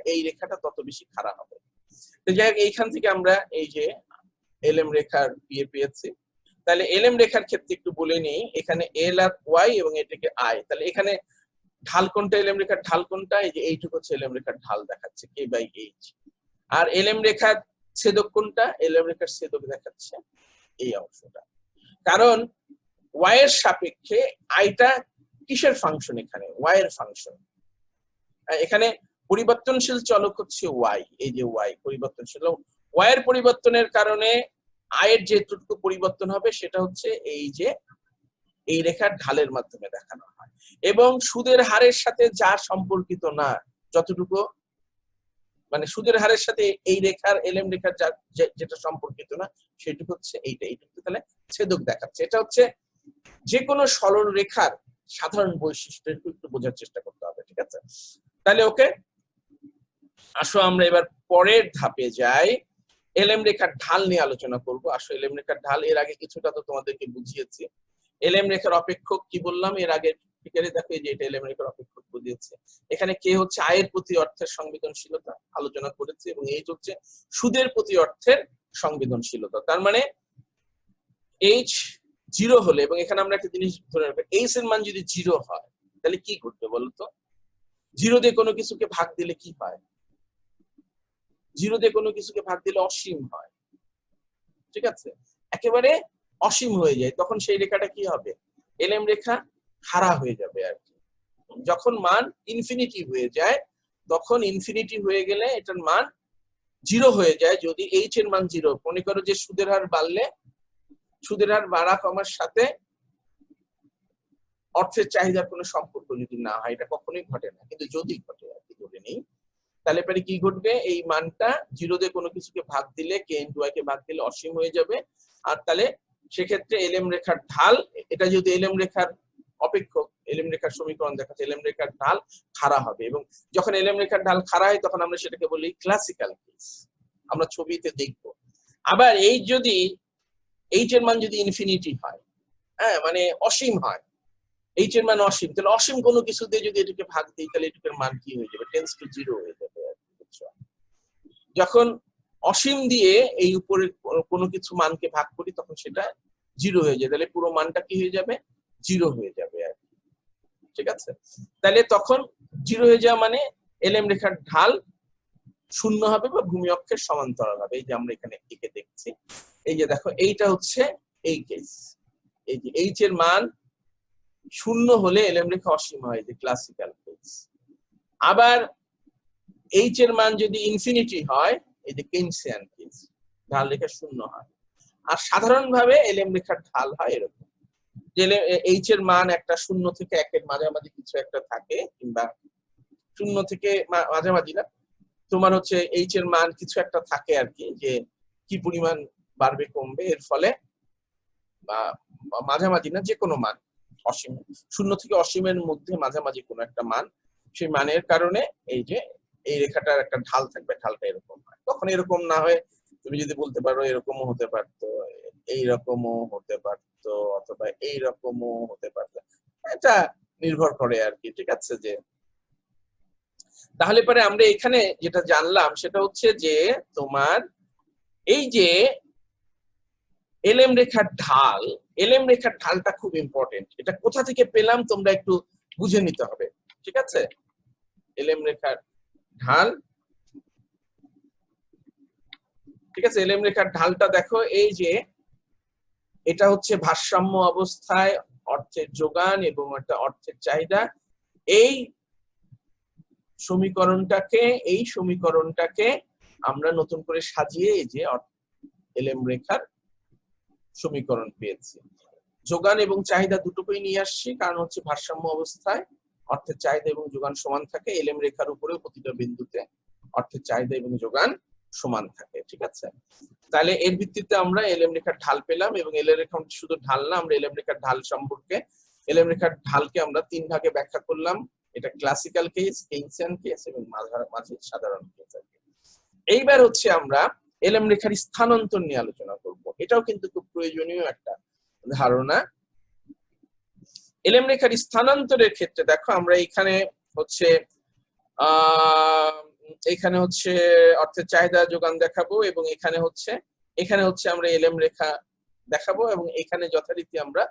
এই রেখাটা তত বেশি খাড়া হবে। তো যাই হোক, এইখান থেকে আমরা এই যে LM রেখার পেয়েছি। তাহলে LM রেখার ক্ষেত্রে একটু বলে নিই, এখানে L আর Y এবং এটাকে I, তাহলে এখানে ঢাল কোনটা, LM রেখার ঢাল কোনটা, এই যে এইটুকু হচ্ছে LM রেখার ঢাল দেখাচ্ছে K/H। আর LM রেখার ছেদক কোনটা, LM রেখার ছেদক দেখাচ্ছে এই অংশটা। কারণ Y এর সাপেক্ষে আইটা কিসের ফাংশন, এখানে Y এর ফাংশন। এখানে পরিবর্তনশীল চলক হচ্ছে Y, এই যে Y পরিবর্তনশীল, Y এর পরিবর্তনের কারণে আয়ের যেটুকু পরিবর্তন হবে সেটা হচ্ছে এই যে এই রেখার ঢালের মাধ্যমে দেখানো হয়। এবং সুদের হারের সাথে যা সম্পর্কিত না, যতটুকু মানে সুদের হারের সাথে এই রেখার LM রেখার যেটা সম্পর্কিত না, সেটুকু হচ্ছে এইটুকু তাহলে ছেদক দেখাচ্ছে। এটা হচ্ছে যে কোনো সরল রেখার সাধারণ বৈশিষ্ট্য, একটু বোঝার চেষ্টা করতে হবে, ঠিক আছে। তাহলে ওকে, আসো আমরা এবার পরের ধাপে যাই, LM রেখার ঢাল নিয়ে আলোচনা করব। আসো LM রেখার ঢাল, এর আগে কিছুটা তো তোমাদেরকে বুঝিয়েছি। LM রেখার অপেক্ষক কি বললাম এর আগে, ফিগারে দেখো এই যে এটা LM রেখার অপেক্ষক বুঝিয়েছে। এখানে কে হচ্ছে আয়ের প্রতি অর্থের সংবেদনশীলতা আলোচনা করেছে, এবং এইচ হচ্ছে সুদের প্রতি অর্থের সংবেদনশীলতা। তার মানে H 0 হলে, এবং এখানে আমরা একটা জিনিস ধরে রাখবো, H এর মান যদি 0 হয় তাহলে কি ঘটবে বলতো, 0 দিয়ে কোনো কিছুকে ভাগ দিলে কি হয়, জিরো দিয়ে কোনো কিছুকে ভাগ দিলে অসীম হয়, ঠিক আছে, একেবারে অসীম হয়ে যায়, তখন সেই রেখাটা কি হবে, এলএম রেখা খাড়া হয়ে যাবে আর কি। যখন মান ইনফিনিটি হয়ে যায়, তখন ইনফিনিটি হয়ে গেলে এটার মান জিরো হয়ে যায় যদি এইচ এর মান জিরো। মনে করো যে সুদের হার বাড়লে, সুদের হার বাড়া কমার সাথে অর্থের চাহিদার কোনো সম্পর্ক যদি না হয়, এটা কখনোই ঘটে না, কিন্তু যদি ঘটে আর কি ধরে নেই, তাহলে পরে কি ঘটবে, এই মানটা জিরো দিয়ে কোনো কিছুকে ভাগ দিলে, কে ইনটু ওয়াই কে ভাগ দিলে অসীম হয়ে যাবে। আর তাহলে সেক্ষেত্রে এলএম রেখার ঢাল, এটা যদি এলএম রেখার অপেক্ষক, এলএম রেখার সমীকরণ দেখাচ্ছে, এলএম রেখার ঢাল খাড়া হবে, এবং যখন এলএম রেখার ঢাল খাড়া হয় তখন আমরা সেটাকে বলি ক্লাসিক্যাল কেস, আমরা ছবিতে দেখব। আবার এই যদি এইচ এর মান যদি ইনফিনিটি হয়, হ্যাঁ মানে অসীম হয়, এইচ এর মান অসীম, তাহলে অসীম কোনো কিছু দিয়ে যদি এটাকে ভাগ দিই, তাহলে এটার মান কি হয়ে যাবে, টেন্ডস টু জিরো হয়ে যাবে। যখন অসীম দিয়ে এই উপরে কোনো কিছু মানকে ভাগ করি, তখন সেটা জিরো হয়ে যায়, তাহলে পুরো মানটা কি হয়ে যাবে, জিরো হয়ে যাবে আর কি, ঠিক আছে। তাহলে তখন জিরো হয়ে যাওয়া মানে এলএম রেখার ঢাল শূন্য হবে বা ভূমি অক্ষের সমান্তরাল হবে। এই যে আমরা এখানে একে দেখছি, এই যে দেখো এইটা হচ্ছে এই কেস, এই যে এইচ এর মান শূন্য হলে এলএম রেখা অসীম হয়, যে ক্লাসিক্যাল কেস। আবার এইচ এর মান যদি ইনফিনিটি হয়, এই যে কেইনসিয়ান কেস, ঢাল রেখা শূন্য হয়। আর সাধারণভাবে এলএম রেখার ঢাল হয় এরকম, যে এইচ এর মান একটা শূন্য থেকে একের মাঝামাঝি কিছু একটা থাকে, কিংবা শূন্য থেকে মাঝামাঝি না, তোমার হচ্ছে এইচ এর মান কিছু একটা থাকে আর কি, যে কি পরিমাণ বাড়বে কমবে, এর ফলে বা মাঝামাঝি না, যে কোনো মান অসীম, শূন্য থেকে অসীমের মধ্যে মাঝামাঝি কোনো একটা মান, সেই মানের কারণে এই যে এই রেখাটার একটা ঢাল থাকবে, ঢালটা এরকম হয়। তখন এরকম না হয় তুমি যদি বলতে পারো এরকমও হতে পারতো, এইরকমও হতে পারতো, অথবা এইরকমও হতে পারতো, এটা নির্ভর করে আর কি, ঠিক আছে। যে তাহলে পরে আমরা এখানে যেটা জানলাম সেটা হচ্ছে যে তোমার এই যে এলএম রেখার ঢাল, এলএম রেখার ঢালটা খুব ইম্পর্টেন্ট, এটা কোথা থেকে পেলাম তোমরা একটু বুঝে নিতে হবে, ঠিক আছে। এলএম রেখার ঢাল, ঠিক আছে, এলএম রেখার ঢালটা দেখো, এই যে এটা হচ্ছে ভারসাম্য অবস্থায় অর্থের যোগান এবং একটা অর্থের চাহিদা, এই সমীকরণটাকে আমরা নতুন করে সাজিয়ে এই যে এলএম রেখার সমীকরণ পেয়েছি। যোগান এবং চাহিদা দুটোকেই নিয়ে আসছি, কারণ হচ্ছে ভারসাম্য অবস্থায় অর্থের চাহিদা এবং যোগান সমান থাকে, এলএম রেখার উপরেও প্রতিটা বিন্দুতে অর্থের চাহিদা এবং যোগান সমান থাকে, ঠিক আছে। তাহলে এর ভিত্তিতে আমরা এলএম রেখার ঢাল পেলাম, এবং এলএম রেখা শুধু ঢাল না, আমরা এলএম রেখার ঢাল সম্পর্কে, এলএম রেখার ঢালকে আমরা তিন ভাগে ব্যাখ্যা করলাম, এটা ক্লাসিক্যাল কেস, কেইনসিয়ান কেস এবং মাঝামাঝি সাধারণ কেস। এইবার হচ্ছে আমরা এলএম রেখার স্থানান্তর নিয়ে আলোচনা করব, এটাও কিন্তু খুব প্রয়োজনীয় একটা ধারণা। এলএম রেখার স্থানান্তরের ক্ষেত্রে দেখো আমরা এখানে হচ্ছে অর্থের চাহিদা যোগান দেখাবো, এবং এখানে হচ্ছে আমরা এলএম রেখা দেখাবো, এবং এখানে যথারীতি আমরা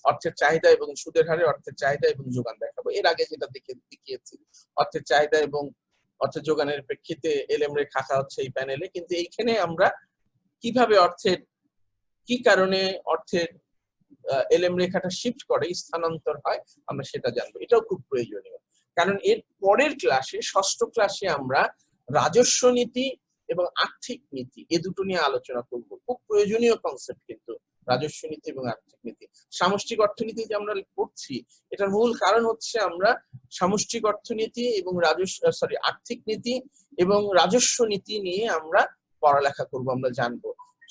অর্থের চাহিদা এবং সুদের হারে অর্থের চাহিদা এবং যোগান দেখাবো। এর আগে যেটা দেখিয়েছি অর্থের চাহিদা এবং অর্থের যোগানের প্রেক্ষিতে এলএম রেখা আঁকা হচ্ছে এই প্যানেলে, কিন্তু এইখানে আমরা কিভাবে কি কারণে অর্থের এলএম রেখাটা শিফট করে, স্থানান্তর হয়, আমরা সেটা জানবো, এটাও খুব প্রয়োজনীয়। কারণ এর পরের ক্লাসে, ষষ্ঠ ক্লাসে আমরা রাজস্ব নীতি এবং আর্থিক নীতি এ দুটো নিয়ে আলোচনা করব, খুব প্রয়োজনীয় কনসেপ্ট কিন্তু রাজস্ব নীতি এবং আর্থিক নীতি। সামষ্টিক অর্থনীতি যে আমরা পড়ছি, এটার মূল কারণ হচ্ছে আমরা সামষ্টিক অর্থনীতি এবং আর্থিক নীতি এবং রাজস্ব নীতি নিয়ে আমরা পড়ালেখা করব, আমরা জানবো।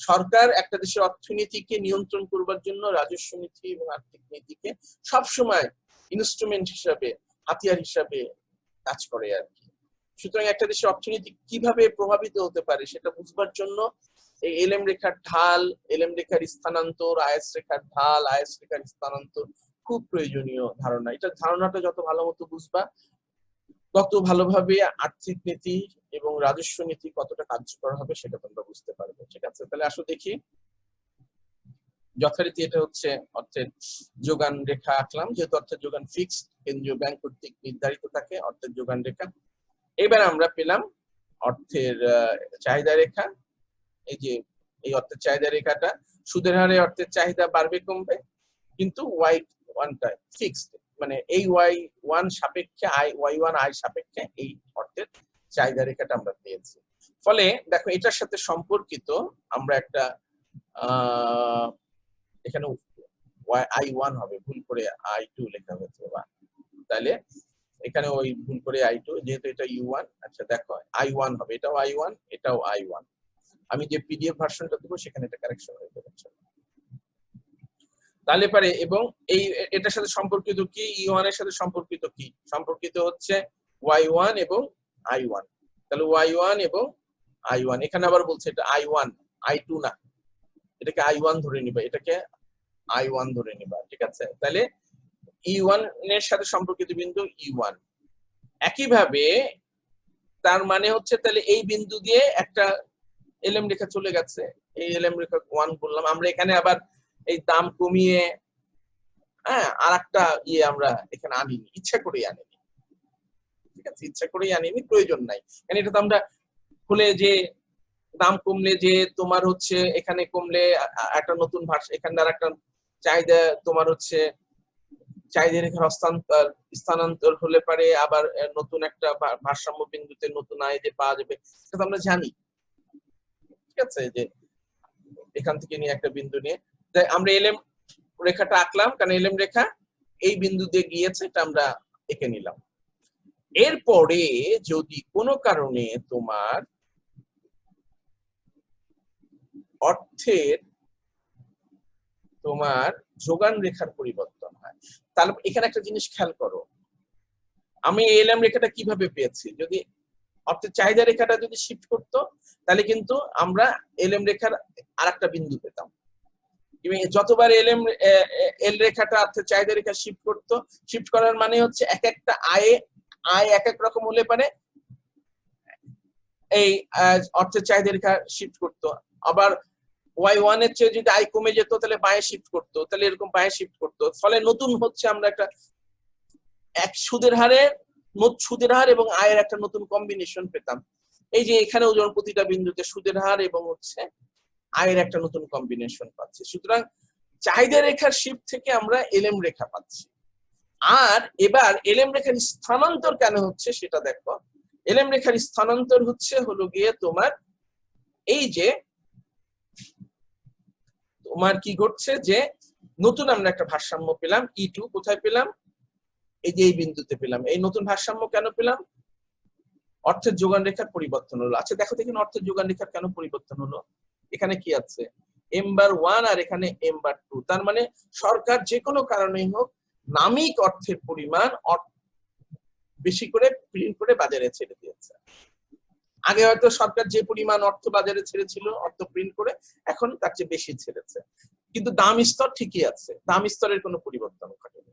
সরকার একটা দেশের অর্থনীতিকে নিয়ন্ত্রণ করবার জন্য রাজস্ব নীতি এবং আর্থিক নীতিকে সবসময় ইনস্ট্রুমেন্ট হিসাবে, হাতিয়ার হিসাবে কাজ করে আর কি। সুতরাং একটা দেশের অর্থনীতি কিভাবে প্রভাবিত হতে পারে সেটা বুঝবার জন্য এই এলএম রেখার ঢাল, এলএম রেখার স্থানান্তর, আইএস রেখার ঢাল, আইএস রেখার স্থানান্তর খুব প্রয়োজনীয় ধারণা। এটা ধারণাটা যত ভালো মতো বুঝবা, তত ভালোভাবে আর্থিক নীতি এবং রাজস্ব নীতি কতটা কার্যকর হবে সেটা তোমরা বুঝতে পারবে, ঠিক আছে। তাহলে আসো দেখি, যথারীতি এটা হচ্ছে অর্থের যোগান রেখা আঁকলাম, যেহেতু অর্থের যোগান ফিক্সড, কেন্দ্রীয় ব্যাংক কর্তৃক নির্ধারিত থাকে অর্থের যোগান রেখা। এবার আমরা পেলাম অর্থের চাহিদা রেখা, এই যে এই অর্থের চাহিদা রেখাটা, সুদের হারে অর্থের চাহিদা বাড়বে কমবে, কিন্তু y1টা ফিক্সড, মানে এই y1 সাপেক্ষে y1 আই সাপেক্ষে এই অর্থের চাহিদা রেখাটা আমরা পেয়েছি। ফলে দেখো এটার সাথে সম্পর্কিত আমরা একটা এখানে i1 হবে, ভুল করে i2 লেখা হয়েছে, বা তাহলে এখানে ওই ভুল করে i2, যেহেতু এটা u1, আচ্ছা দেখো i1 হবে, এটাও i1 এটাও i1। আমি যে পিডিএফ ভার্সনটা দেবো সেখানে এটা কারেকশন হয়ে যাবে তাহলে পারে। এবং এই এটার সাথে সম্পর্কিত কি, e1 এর সাথে সম্পর্কিত কি, সম্পর্কিত হচ্ছে y1 এবং i1। তাহলে y1 এবং i1, এখানে আবার বলছে এটা i1 i2 না, এটাকে i1 ধরে নিবা, এটাকে i1 ধরে নিবা, ঠিক আছে। তাহলে e1 এর সাথে সম্পর্কিত বিন্দু e1। একইভাবে তার মানে হচ্ছে তাহলে এই বিন্দু দিয়ে একটা এলএম রেখা চলে গেছে, এই এলএম রেখা 1 বললাম আমরা। এখানে আবার এই দাম কমিয়ে আর একটা আমরা এখানে আনিনি, ইচ্ছা করেই আনিনি, ঠিক আছে, ইচ্ছা করেই আনিনি, প্রয়োজন নাই। কারণ এটা তো আমরা খুলে যে দাম কমলে যে তোমার হচ্ছে এখানে কমলে একটা নতুন ভাষা, এখানে আর একটা চাহিদা তোমার হচ্ছে চাহিদা রেখার স্থানান্তর হলে পারে আবার নতুন একটা ভারসাম্য বিন্দুতে নতুন আয় যে পাওয়া যাবে, সেটা আমরা জানি, ঠিক আছে। যে এখান থেকে নিয়ে একটা বিন্দু নিয়ে আমরা এলএম রেখাটা আঁকলাম, কারণ এলএম রেখা এই বিন্দু দিয়ে গিয়েছে, এটা আমরা এঁকে নিলাম। এরপরে যদি কোনো কারণে তোমার অর্থের তোমার যোগান রেখার পরিবর্তন হয়, তাহলে এখানে একটা জিনিস খেয়াল করো, আমি এলএম রেখাটা কিভাবে পেয়েছি, যদি অর্থের চাহিদা রেখাটা যদি শিফট করতো তাহলে কিন্তু আমরা এলএম রেখার আরেকটা বিন্দু পেতাম। যতবার এল রেখাটা অর্থের চাহিদা রেখা শিফট করতো, শিফট করার মানে হচ্ছে এক একটা আয় এক এক রকম হলে পারে এই অর্থের চাহিদা রেখা শিফট করতো। আবার y1 এর চেয়ে যদি আয় কমে যেত তাহলে বাঁয়ে শিফট করতো, তাহলে এরকম বাঁয়ে শিফট করতো। ফলে নতুন হচ্ছে আমরা একটা এক সুদের হার এবং আয়ের একটা নতুন কম্বিনেশন পেতাম। এই যে এখানেও যেমন প্রতিটা বিন্দুতে সুদের হার এবং হচ্ছে আয়ের একটা নতুন কম্বিনেশন পাচ্ছি। সুতরাং চাহিদা রেখার শিফট থেকে আমরা এলএম রেখা পাচ্ছি। আর এবার এলএম রেখার স্থানান্তর কেন হচ্ছে সেটা দেখো। এলএম রেখার স্থানান্তর হলো গিয়ে তোমার এই যে তোমার কি ঘটছে, যে নতুন আমরা একটা ভারসাম্য পেলাম, E2 কোথায় পেলাম, এই যে এই বিন্দুতে পেলাম। এই নতুন ভারসাম্য কেন পেলাম, অর্থের যোগান রেখার পরিবর্তন হলো। আচ্ছা দেখো দেখুন অর্থের যোগান রেখার কেন পরিবর্তন হলো, এখানে কি আছে m/1 আর এখানে m/2, তার মানে সরকার যে কোনো কারণেই হোক নামিক অর্থের পরিমাণ বেশি করে প্রিন্ট করে বাজারে ছেড়ে দিয়েছে। আগে হয়তো সরকার যে পরিমাণ অর্থ বাজারে ছেড়েছিল অর্থ প্রিন্ট করে, এখন তার চেয়ে বেশি ছেড়েছে, কিন্তু দাম স্তর ঠিকই আছে, দাম স্তরের কোনো পরিবর্তন ঘটেনি।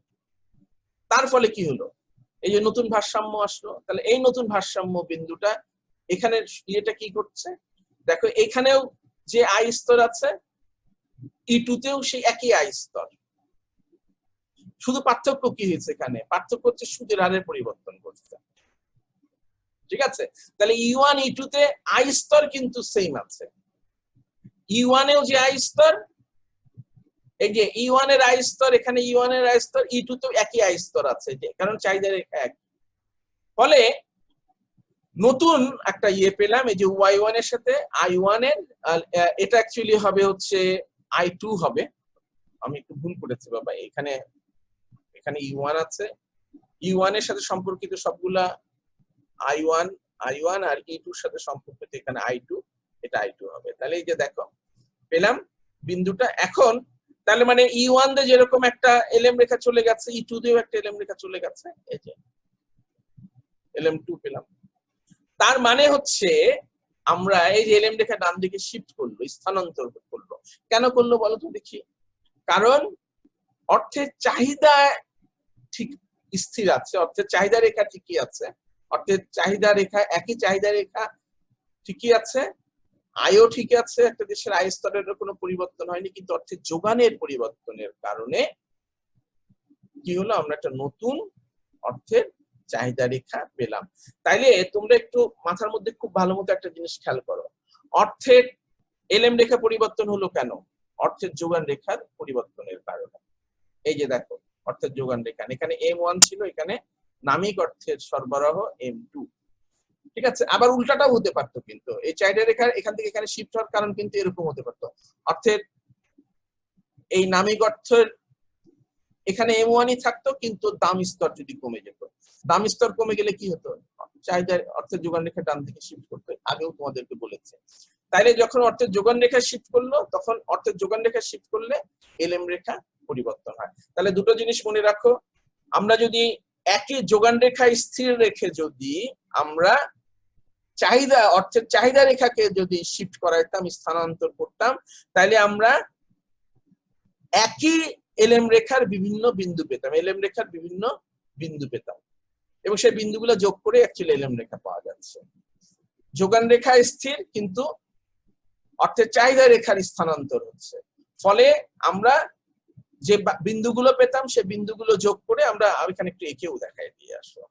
তার ফলে কি হলো, এই যে নতুন ভারসাম্য আসলো। তাহলে এই নতুন ভারসাম্য বিন্দুটা এখানে ইয়েটা কি করছে দেখো, এখানেও যে আই স্তর আছে E2 তেও সেই একই আই স্তর, শুধু পার্থক্য কি হয়েছে, এখানে পার্থক্য হচ্ছে সুদের হারের পরিবর্তন ঘটছে, ঠিক আছে। তাহলে E1 E2 তে আই স্তর কিন্তু সেম আছে, E1 এও যে আই স্তর, এই যে E1 এর আই স্তর, এখানে E1 এর আই স্তর, E2 তেও একই আই স্তর আছে, কারণ চাহিদা রেখা এক। ফলে নতুন একটা পেলাম, এই যে y1 এর সাথে i1 এর, এটা অ্যাকচুয়ালি হবে হচ্ছে i2 হবে, আমি একটু ভুল করেছি বাবা, এখানে E1 আছে, E1 এর সাথে সম্পর্কিত সবগুলা i1 আর E2 এর সাথে সম্পর্কিত এখানে i2, এটা i2 হবে। তাহলে এই যে দেখো পেলাম বিন্দুটা। এখন তাহলে মানে E1 তে যেরকম একটা এলএম রেখা চলে গেছে, E2 তেও একটা এলএম রেখা চলে গেছে, এই যে LM2 পেলাম। তার মানে হচ্ছে আমরা এই যে এলএম রেখা ডান দিকে শিফট করলো, স্থানান্তর করলো। কেন করলো বলো তো দেখি, কারণ অর্থের চাহিদা ঠিক স্থির আছে, অর্থের চাহিদা রেখা ঠিকই আছে, অর্থের চাহিদা রেখা একই চাহিদা রেখা ঠিকই আছে, আয়ও ঠিক আছে, একটা দেশের আয় স্তরের কোনো পরিবর্তন হয়নি, কিন্তু অর্থের যোগানের পরিবর্তনের কারণে কি হলো, আমরা একটা নতুন অর্থের চাহিদা রেখা পেলাম। তাইলে তোমরা একটু মাথার মধ্যে খুব ভালো মতো একটা জিনিস খেয়াল করো, অর্থের এলএম রেখা পরিবর্তন হলো কেন? অর্থের যোগান রেখার পরিবর্তনের কারণে। এই যে দেখো, অর্থের যোগান রেখা এখানে M1 ছিল, এখানে নামিক অর্থের সরবরাহ M2। ঠিক আছে, আবার উল্টাটাও হতে পারতো, কিন্তু এই চাহিদা রেখার এখান থেকে এখানে শিফট হওয়ার কারণ কিন্তু এরকম হতে পারতো, অর্থের এই নামিক অর্থের এখানে M1ই থাকতো, কিন্তু দাম স্তর যদি কমে যেত, দাম স্তর কমে গেলে কি হতো? চাহিদার অর্থের যোগান রেখা ডান দিকে শিফট করতো, আগেও তোমাদেরকে বলেছে। তাইলে যখন অর্থের যোগান রেখা শিফট করলো, তখন অর্থের যোগান রেখা শিফট করলে এলএম রেখা পরিবর্তন হয়। তাহলে দুটো জিনিস মনে রাখো, আমরা যদি একই যোগান রেখা স্থির রেখে যদি আমরা চাহিদা অর্থের চাহিদা রেখাকে যদি শিফট করাইতাম, স্থানান্তর করতাম, তাহলে আমরা একই এলএম রেখার বিভিন্ন বিন্দু পেতাম, এলএম রেখার বিভিন্ন বিন্দু পেতাম, এবং সেই বিন্দুগুলো যোগ করে অ্যাকচুয়ালি এলএম রেখা পাওয়া যাচ্ছে। যোগান রেখা স্থির, কিন্তু অর্থের চাহিদা রেখার স্থানান্তর হচ্ছে, ফলে আমরা যে বিন্দুগুলো পেতাম সে বিন্দুগুলো যোগ করে আমরা এখানে একটু এঁকেও দেখাই দিয়ে আসো।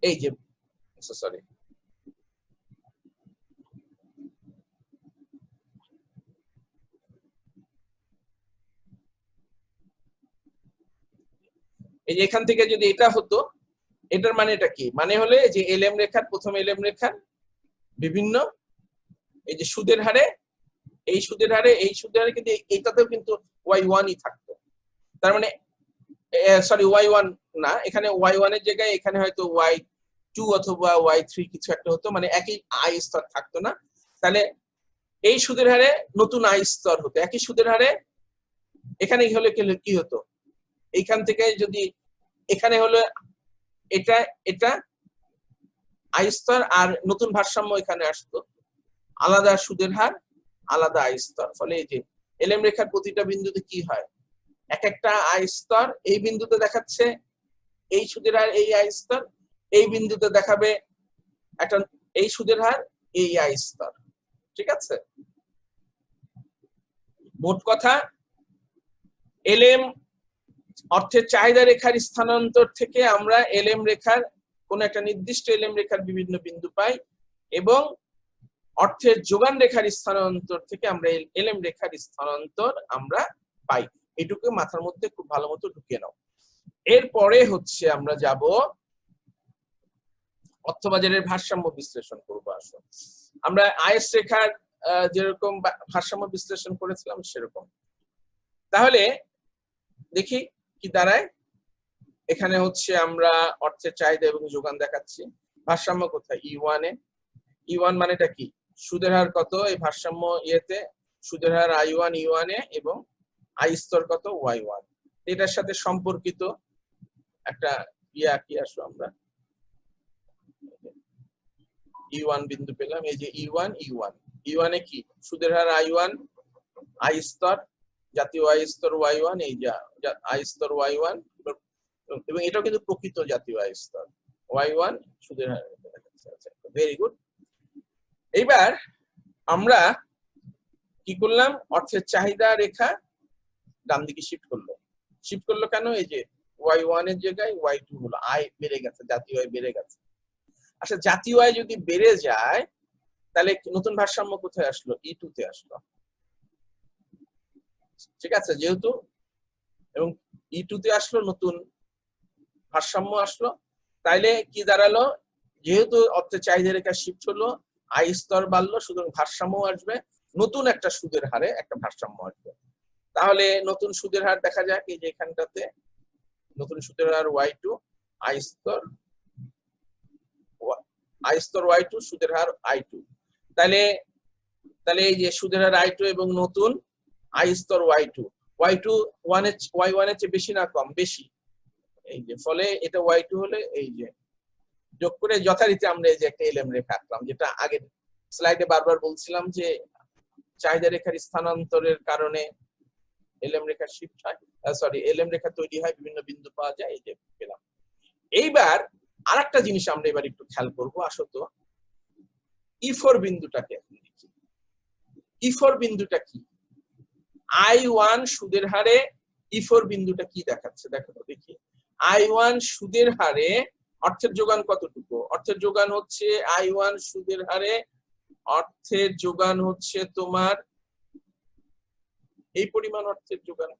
এই যে সরি এই যে এখান থেকে যদি এটা হতো, এটার মানে এটা কি? মানে হলে যে এলএম রেখার প্রথম এলএম রেখার বিভিন্ন এই যে সুদের হারে, এই সুদের হারে এই সুদের হারে কিন্তু এইটাতেও কিন্তু y1 ই থাকতো, তার মানে সরি y1 না, এখানে y1 এর জায়গায় এখানে হয়তো y2 অথবা y3 কিছু একটা হতো, মানে একই আই স্তর থাকতো না। তাহলে এই সুদের হারে নতুন আই স্তর হতো, একই সুদের হারে এখানে হলে কি হতো? এইখান থেকে যদি এখানে হলো এটা এটা আই স্তর, আর নতুন ভারসাম্য এখানে আসতো, আলাদা সুদের হার আলাদা আই স্তর, ফলে এই যে এলএম রেখার প্রতিটা বিন্দুতে কি হয়, এক একটা আই স্তর, এই বিন্দুতে দেখাচ্ছে এই সুদের হার এই আই স্তর, এই বিন্দুতে দেখাবে একটা এই সুদের হার এই আই স্তর। ঠিক আছে, মোট কথা এলএম অর্থের চাহিদা রেখার স্থানান্তর থেকে আমরা এলএম রেখার কোন একটা নির্দিষ্ট এলএম রেখার বিভিন্ন বিন্দু পাই, এবং অর্থের যোগান রেখার স্থানান্তর থেকে আমরা এলএম রেখার স্থানান্তর আমরা পাই। এটুকু মাথার মধ্যে খুব ভালো মতো ঢুকিয়ে নাও। এরপরে হচ্ছে আমরা যাব অর্থবাজারের ভারসাম্য বিশ্লেষণ করবো। আসো আমরা আইএস রেখার যেরকম ভারসাম্য বিশ্লেষণ করেছিলাম সেরকম। তাহলে দেখি কি দাঁড়ায়। এখানে হচ্ছে আমরা অর্থের চাহিদা এবং যোগান দেখাচ্ছি, ভারসাম্য কোথায়? E1 এ। E1 মানেটা কি? সুদের হার কত এই ভারসাম্য ইয়েতে, সুদের হার I1 E1 এ, এবং আই স্তর কত? Y1। এটার সাথে সম্পর্কিত একটা কি আসো আমরা E1 বিন্দু পেলাম, এই যে E1 E1 এ কি সুদের হার I1 আই স্তর, জাতীয় আই স্তর Y1, এই যে আই স্তর Y1, এবং এটাও কিন্তু প্রকৃত জাতীয় আই স্তর Y1 সুদের হার। Very good. এইবার আমরা কি করলাম? অর্থের চাহিদা রেখা ডান দিকে শিফট করলো কেন? এই যে Y1 এর জায়গায় Y2 হলো, আয় বেড়ে গেছে, জাতীয় আয় বেড়ে গেছে। আচ্ছা, জাতীয় আয় যদি বেড়ে যায় তাহলে নতুন ভারসাম্য কোথায় আসলো? E2 তে আসলো। ঠিক আছে, যেহেতু এবং E2 তে আসলো, নতুন ভারসাম্য আসলো, তাইলে কি দাঁড়ালো? যেহেতু অর্থের চাহিদা রেখা শিফট হলো, আই স্তর বাড়লো, সুতরাং ভারসাম্য আসবে, নতুন একটা সুদের হারে একটা ভারসাম্য আসবে। তাহলে নতুন সুদের হার দেখা যাক, এই যে এখানটাতে নতুন সুদের হার Y2, আই স্তর Y2, সুদের হার I2। তাহলে এই যে সুদের হার I2 এবং নতুন আই স্তর Y2 Y1 এর চেয়ে বেশি না কম? বেশি। এই যে ফলে এটা Y2 হলে এই যে যোগ করে যথারীতি আমরা এই যে একটা এলএম রেখা আঁকলাম, যেটা আগের স্লাইডে বারবার বলছিলাম যে চাহিদা রেখার স্থানান্তরের কারণে এলএম রেখা শিফট হয়, সরি এলএম রেখা তৈরি হয়, বিভিন্ন বিন্দু পাওয়া যায়, এই যে পেলাম। এইবার আরেকটা জিনিস আমরা এবার একটু খেয়াল করবো। আসো তো E4 বিন্দুটাকে E4 বিন্দুটা কি? I1 সুদের হারে E4 বিন্দুটা কি দেখাচ্ছে দেখো তো দেখি। I1 সুদের হারে অর্থের যোগান কতটুকু? অর্থের যোগান হচ্ছে I1 সুদের হারে অর্থের যোগান হচ্ছে তোমার এই পরিমাণ অর্থের যোগান,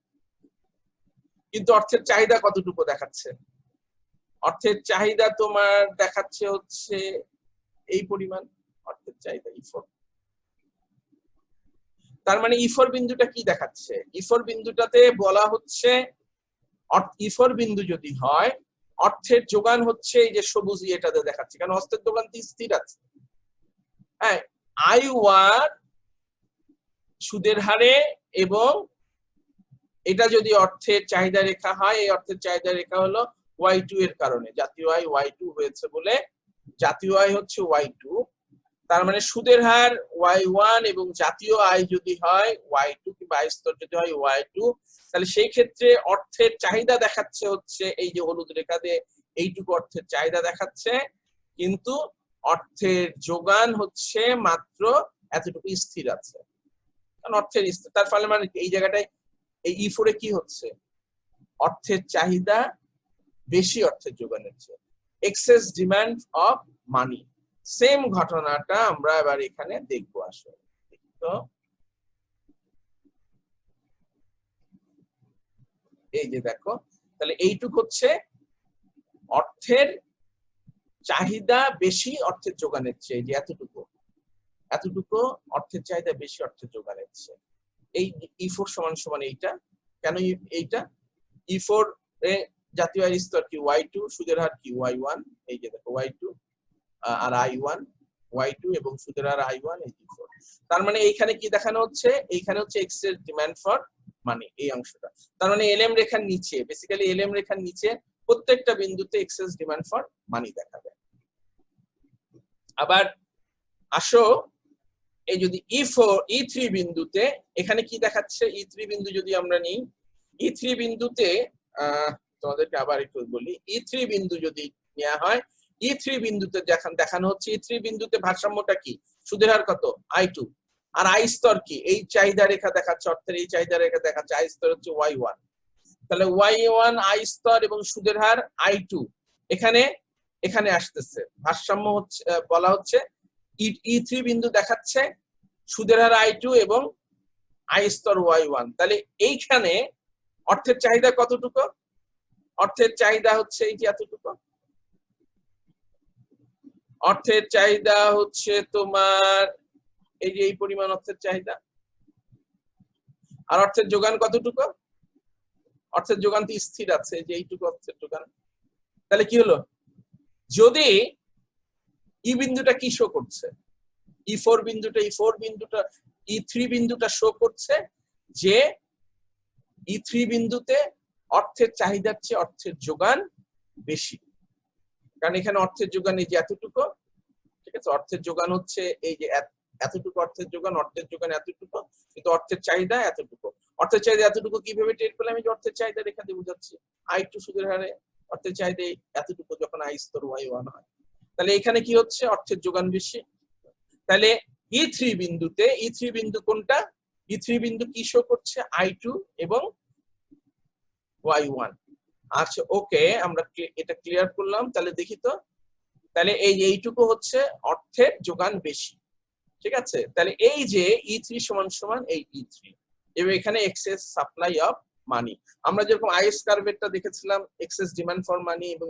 কিন্তু অর্থের চাহিদা কতটুকু দেখাচ্ছে? অর্থের চাহিদা তোমার দেখাচ্ছে হচ্ছে এই পরিমাণ অর্থের চাহিদা E4। তার মানে E4 বিন্দুটা কি দেখাচ্ছে? E4 বিন্দুটাতে বলা হচ্ছে E4 বিন্দু যদি হয় অর্থের যোগান হচ্ছে এই যে সবুজ এটাতে দেখাচ্ছে, কারণ অর্থের যোগান স্থির আছে। হ্যাঁ, I1 সুদের হারে এবং এটা যদি অর্থের চাহিদা রেখা হয়, এই অর্থের চাহিদা রেখা হলো Y2 এর কারণে, জাতীয় আয় Y2 হয়েছে বলে জাতীয় আয় হচ্ছে Y2। তার মানে সুদের হার Y1 এবং জাতীয় আয় যদি হয় Y2 কিংবা আয় স্তর যদি হয় Y2, তাহলে সেই ক্ষেত্রে অর্থের চাহিদা দেখাচ্ছে হচ্ছে এই যে হলুদ রেখা দিয়ে এইটুকু অর্থের চাহিদা দেখাচ্ছে, কিন্তু অর্থের যোগান হচ্ছে মাত্র এতটুকু স্থির আছে, কারণ অর্থের স্থির। তার ফলে মানে এই জায়গাটায় এই E4 এ কি হচ্ছে? অর্থের চাহিদা বেশি অর্থের যোগানের চেয়ে, excess demand of money. Same ঘটনাটা আমরা এবার এখানে দেখবো আসলে। তো এই যে দেখো, তাহলে এইটুকু হচ্ছে অর্থের চাহিদা বেশি অর্থের যোগানের চেয়ে, যে এতটুকু এতটুকু অর্থের চাহিদা বেশি অর্থের যোগানের চেয়ে। এই E4 সমান সমান এইটা। কেন এইটা? E4 এ জাতীয় আয়ের স্তর কি Y2, সুদের হার কি Y1, এই যে দেখো Y2 আর I1, Y2 এবং সুদের হার I1 এই E4। তার মানে এইখানে কি দেখানো হচ্ছে? এইখানে হচ্ছে এক্সেস ডিমান্ড ফর মানি, এই অংশটা। তার মানে এলএম রেখার নিচে, বেসিক্যালি এলএম রেখার নিচে প্রত্যেকটা বিন্দুতে এক্সেস ডিমান্ড ফর মানি দেখাবে। আবার আসো এই যদি E3 বিন্দুতে এখানে কি দেখাচ্ছে? E3 বিন্দু যদি আমরা নিই, E3 বিন্দুতে তোমাদেরকে আবার একটু বলি, E3 বিন্দু যদি নেওয়া হয়, E3 বিন্দুতে দেখানো হচ্ছে E3 বিন্দুতে ভারসাম্যটা কি? সুদের হার কত? I2। আর আই স্তর কি? এই চাহিদা রেখা দেখাচ্ছে, অর্থের এই চাহিদা রেখা দেখাচ্ছে, আই স্তর হচ্ছে Y1। তাহলে Y1 আই স্তর এবং সুদের হার I2 এখানে এখানে আসতেছে। ভারসাম্য হচ্ছে বলা হচ্ছে E3 বিন্দু দেখাচ্ছে সুদের হার I2 এবং আই স্তর Y1। তাহলে এইখানে অর্থের চাহিদা কতটুকু? অর্থের চাহিদা হচ্ছে এই যে এতটুকু। অর্থের চাহিদা হচ্ছে তোমার এই যে এই পরিমাণ অর্থের চাহিদা। আর অর্থের যোগান কতটুকু? অর্থের যোগান তো স্থির আছে, যে এইটুকু অর্থের যোগান। তাহলে কি হলো? যদি ই বিন্দুটা কি শো করছে? E4 বিন্দুটা E3 বিন্দুটা শো করছে যে E3 বিন্দুতে অর্থের চাহিদার চেয়ে অর্থের যোগান বেশি, কারণ এখানে অর্থের যোগান এই যে এতটুকু, ঠিক আছে? অর্থের যোগান হচ্ছে এই যে এতটুকু অর্থের যোগান এতটুকু, কিন্তু অর্থের চাহিদা এতটুকু। অর্থের চাহিদা এতটুকু কিভাবে টের পেলাম? আমি যে অর্থের চাহিদা রেখা দিয়ে বোঝাচ্ছি, I2 সুদের হারে অর্থের চাহিদা এতটুকু যখন আই স্তর Y1 হয়, তাহলে এখানে কি হচ্ছে? অর্থের যোগান বেশি। তাহলে E3 বিন্দুতে, E3 বিন্দু কোনটা? E3 বিন্দু কি শো করছে? I2 এবং Y1। আচ্ছা, ওকে, আমরা এটা ক্লিয়ার করলাম। তাহলে দেখি তো, তাহলে এইটুকু হচ্ছে অর্থের যোগান বেশি, ঠিক আছে? তাহলে এই যে E3 সমান সমান এই E3 এবং এখানে এক্সেস সাপ্লাই অফ মানি। আমরা যেরকম আইএস কার্ভেরটা দেখেছিলাম, এক্সেস ডিমান্ড ফর মানি এবং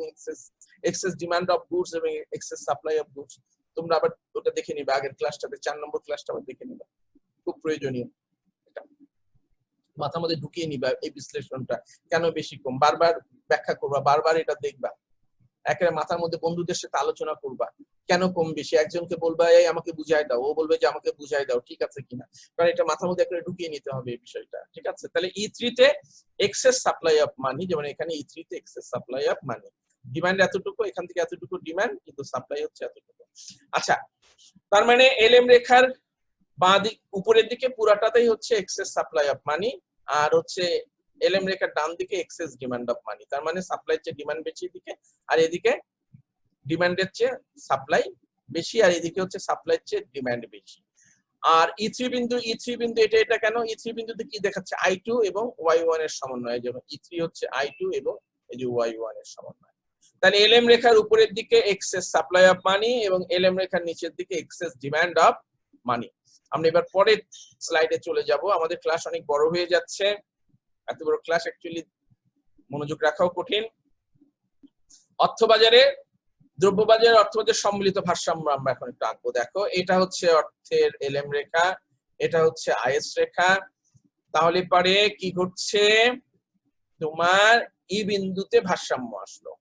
এক্সেস ডিমান্ড অফ গুডস এবং এক্সেস সাপ্লাই অফ গুডস। তোমরা আবার ওটা দেখে নিবে, আগের ক্লাসটাতে 4 নম্বর ক্লাসটা আবার দেখে নিবে, খুব প্রয়োজনীয়। এটা মাথার মধ্যে ঢুকিয়ে নিবা, এই বিশ্লেষণটা কেন বেশি কম, বারবার ব্যাখ্যা করবা, বারবার এটা দেখবা, একেবারে মাথার মধ্যে বন্ধুদের সাথে আলোচনা করবা কেন কম বেশি। একজনকে বলবা এই আমাকে বুঝাই দাও, ও বলবে যে আমাকে বুঝাই দাও, ঠিক আছে কিনা, কারণ এটা মাথার মধ্যে একেবারে ঢুকিয়ে নিতে হবে এই বিষয়টা, ঠিক আছে? তাহলে E3 তে এক্সেস সাপ্লাই অফ মানি, যেমন এখানে E3 তে excess supply of money, demand এতটুকু, এখান থেকে এতটুকু ডিমান্ড, কিন্তু সাপ্লাই হচ্ছে এতটুকু। আচ্ছা, তার মানে এলএম রেখার বাঁ দিক উপরের দিকে পুরাটাতেই হচ্ছে এক্সেস সাপ্লাই অফ মানি, আর হচ্ছে এলএম রেখার ডান দিকে এক্সেস ডিমান্ড অফ মানি। তার মানে সাপ্লাই চেয়ে ডিমান্ড বেশি দিকে, আর এদিকে ডিমান্ডের চেয়ে সাপ্লাই বেশি, আর এদিকে হচ্ছে সাপ্লাইয়ের চেয়ে ডিমান্ড বেশি। আর E3 বিন্দু এটা কেন E3 বিন্দুতে কি দেখাচ্ছে I2 এবং Y1 এর সমন্বয়, যেমন E3 হচ্ছে I2 এবং এই যে Y1 এর সমন্বয়। তাহলে LM রেখার উপরের দিকে এক্সেস সাপ্লাই অফ মানি এবং LM রেখার নিচের দিকে এক্সেস ডিমান্ড অফ মানি। আমরা এবার পরের স্লাইডে চলে যাব, আমাদের ক্লাস অনেক বড় হয়ে যাচ্ছে, এত বড় ক্লাস অ্যাকচুয়ালি মনোযোগ রাখাও কঠিন। দ্রব্যবাজারের অর্থবাজার সম্মিলিত ভারসাম্য আমরা এখন একটু আঁকবো। দেখো এটা হচ্ছে অর্থের LM রেখা, এটা হচ্ছে IS রেখা। তাহলে পারে কি ঘটছে, তোমার ই বিন্দুতে ভারসাম্য আসলো,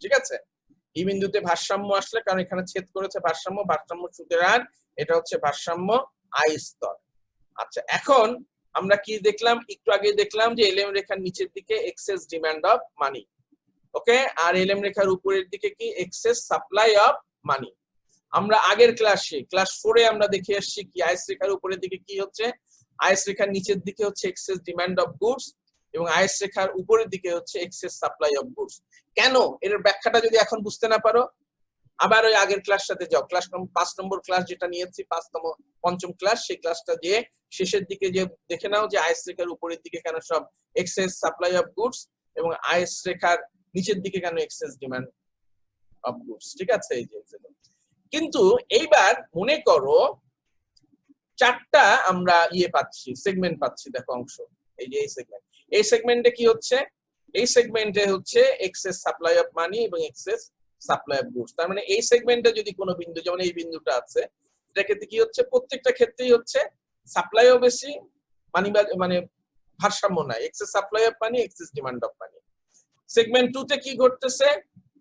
ঠিক আছে? ই বিন্দুতে ভারসাম্য আসলে, কারণ এখানে ছেদ করেছে ভারসাম্য সুতরাং এটা হচ্ছে ভারসাম্য I স্তর। আচ্ছা, এখন আমরা কি দেখলাম, একটু আগে দেখলাম যে LM রেখার নিচের দিকে excess demand of money, okay, আর LM রেখার উপরের দিকে কি এক্সেস সাপ্লাই অফ মানি। আমরা আগের ক্লাস 4 এ আমরা দেখে আসছি কি IS রেখার উপরের দিকে কি হচ্ছে, IS রেখার নিচের দিকে হচ্ছে এক্সেস ডিমান্ড অফ গুডস এবং IS রেখার উপরের দিকে হচ্ছে এক্সেস সাপ্লাই অফ গুডস। কেন, এর ব্যাখ্যাটা যদি এখন বুঝতে না পারো, আবার ওই আগের ক্লাসটাতে যাও, ক্লাস 5 নম্বর ক্লাস যেটা নিয়েছি, পঞ্চম ক্লাস, সেই ক্লাসটা দিয়ে শেষের দিকে যে দেখে নাও যে IS রেখার উপরের দিকে কেন সব এক্সেস সাপ্লাই অফ গুডস এবং IS রেখার নিচের দিকে কেন এক্সেস ডিমান্ড অফ গুডস, ঠিক আছে? এই যে কিন্তু এইবার মনে করো চারটা আমরা পাচ্ছি, সেগমেন্ট পাচ্ছি, দেখো অংশ, এই যে এই সেগমেন্টে কি হচ্ছে, এই সেগমেন্টে হচ্ছে এক্সেস সাপ্লাই অফ মানি এবং এক্সেস সাপ্লাই অফ গুডস। তার মানে এই সেগমেন্টে যদি কোনো বিন্দু, যেমন এই বিন্দুটা আছে, এটা ক্ষেত্রে কি হচ্ছে, প্রত্যেকটা ক্ষেত্রেই হচ্ছে সাপ্লাইও বেশি, মানে ভারসাম্য নাই, excess supply of money, excess demand of money. Segment 2 তে কি ঘটতেছে,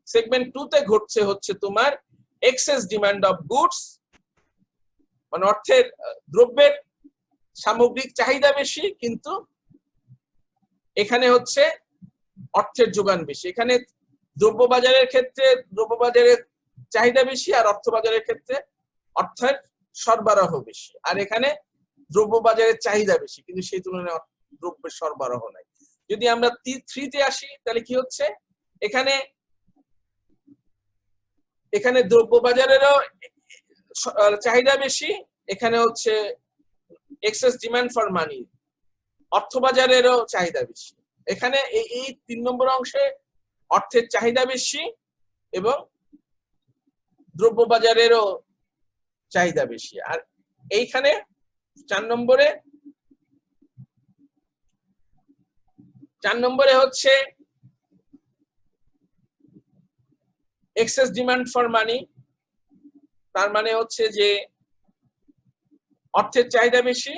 সেগমেন্ট 2 তে ঘটছে হচ্ছে তোমার এক্সেস ডিমান্ড অফ গুডস, মানে অর্থের দ্রব্যের সামগ্রিক চাহিদা বেশি, কিন্তু এখানে হচ্ছে অর্থের যোগান বেশি। এখানে দ্রব্যবাজারের ক্ষেত্রে দ্রব্যবাজারের চাহিদা বেশি, আর অর্থবাজারের ক্ষেত্রে অর্থের সরবরাহ বেশি। আর এখানে দ্রব্যবাজারের চাহিদা বেশি, কিন্তু সেই তুলনায় দ্রব্যের সরবরাহ নাই। যদি আমরা 3 তে আসি, তাহলে কি হচ্ছে, এখানে দ্রব্যবাজারেরও চাহিদা বেশি, এখানে হচ্ছে এক্সেস ডিমান্ড ফর মানি, অর্থবাজারেরও চাহিদা বেশি। এখানে এই 3 নম্বর অংশে অর্থের চাহিদা বেশি এবং দ্রব্যবাজারেরও চাহিদা বেশি। আর এইখানে 4 নম্বরে হচ্ছে এক্সেস ডিমান্ড ফর মানি, তার মানে হচ্ছে যে অর্থের চাহিদা বেশি,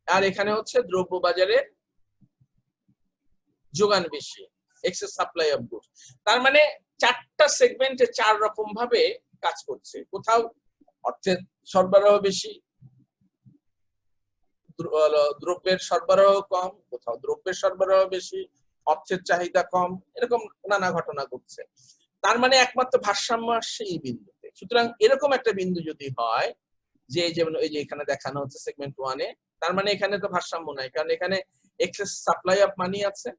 আর এখানে হচ্ছে দ্রব্যবাজারের যোগান বেশি, এক্সেস সাপ্লাই অফ গুডস। তার মানে চারটা সেগমেন্টে 4 রকম ভাবে কাজ করছে। কোথাও অর্থের সরবরাহ বেশি, দ্রব্যের সরবরাহ কম, কোথাও দ্রব্যের সরবরাহ বেশি, অর্থের চাহিদা কম, এরকম নানা ঘটনা ঘটছে। তার মানে একমাত্র ভারসাম্য আসছে এই বিন্দুতে। সুতরাং এরকম একটা বিন্দু যদি হয়, যে যেমন এই যে এখানে দেখানো হচ্ছে সেগমেন্ট 1 এ, তার মানে এখানে তো ভারসাম্য নাই, কারণ এখানে এক্সেস সাপ্লাই অফ মানি আছে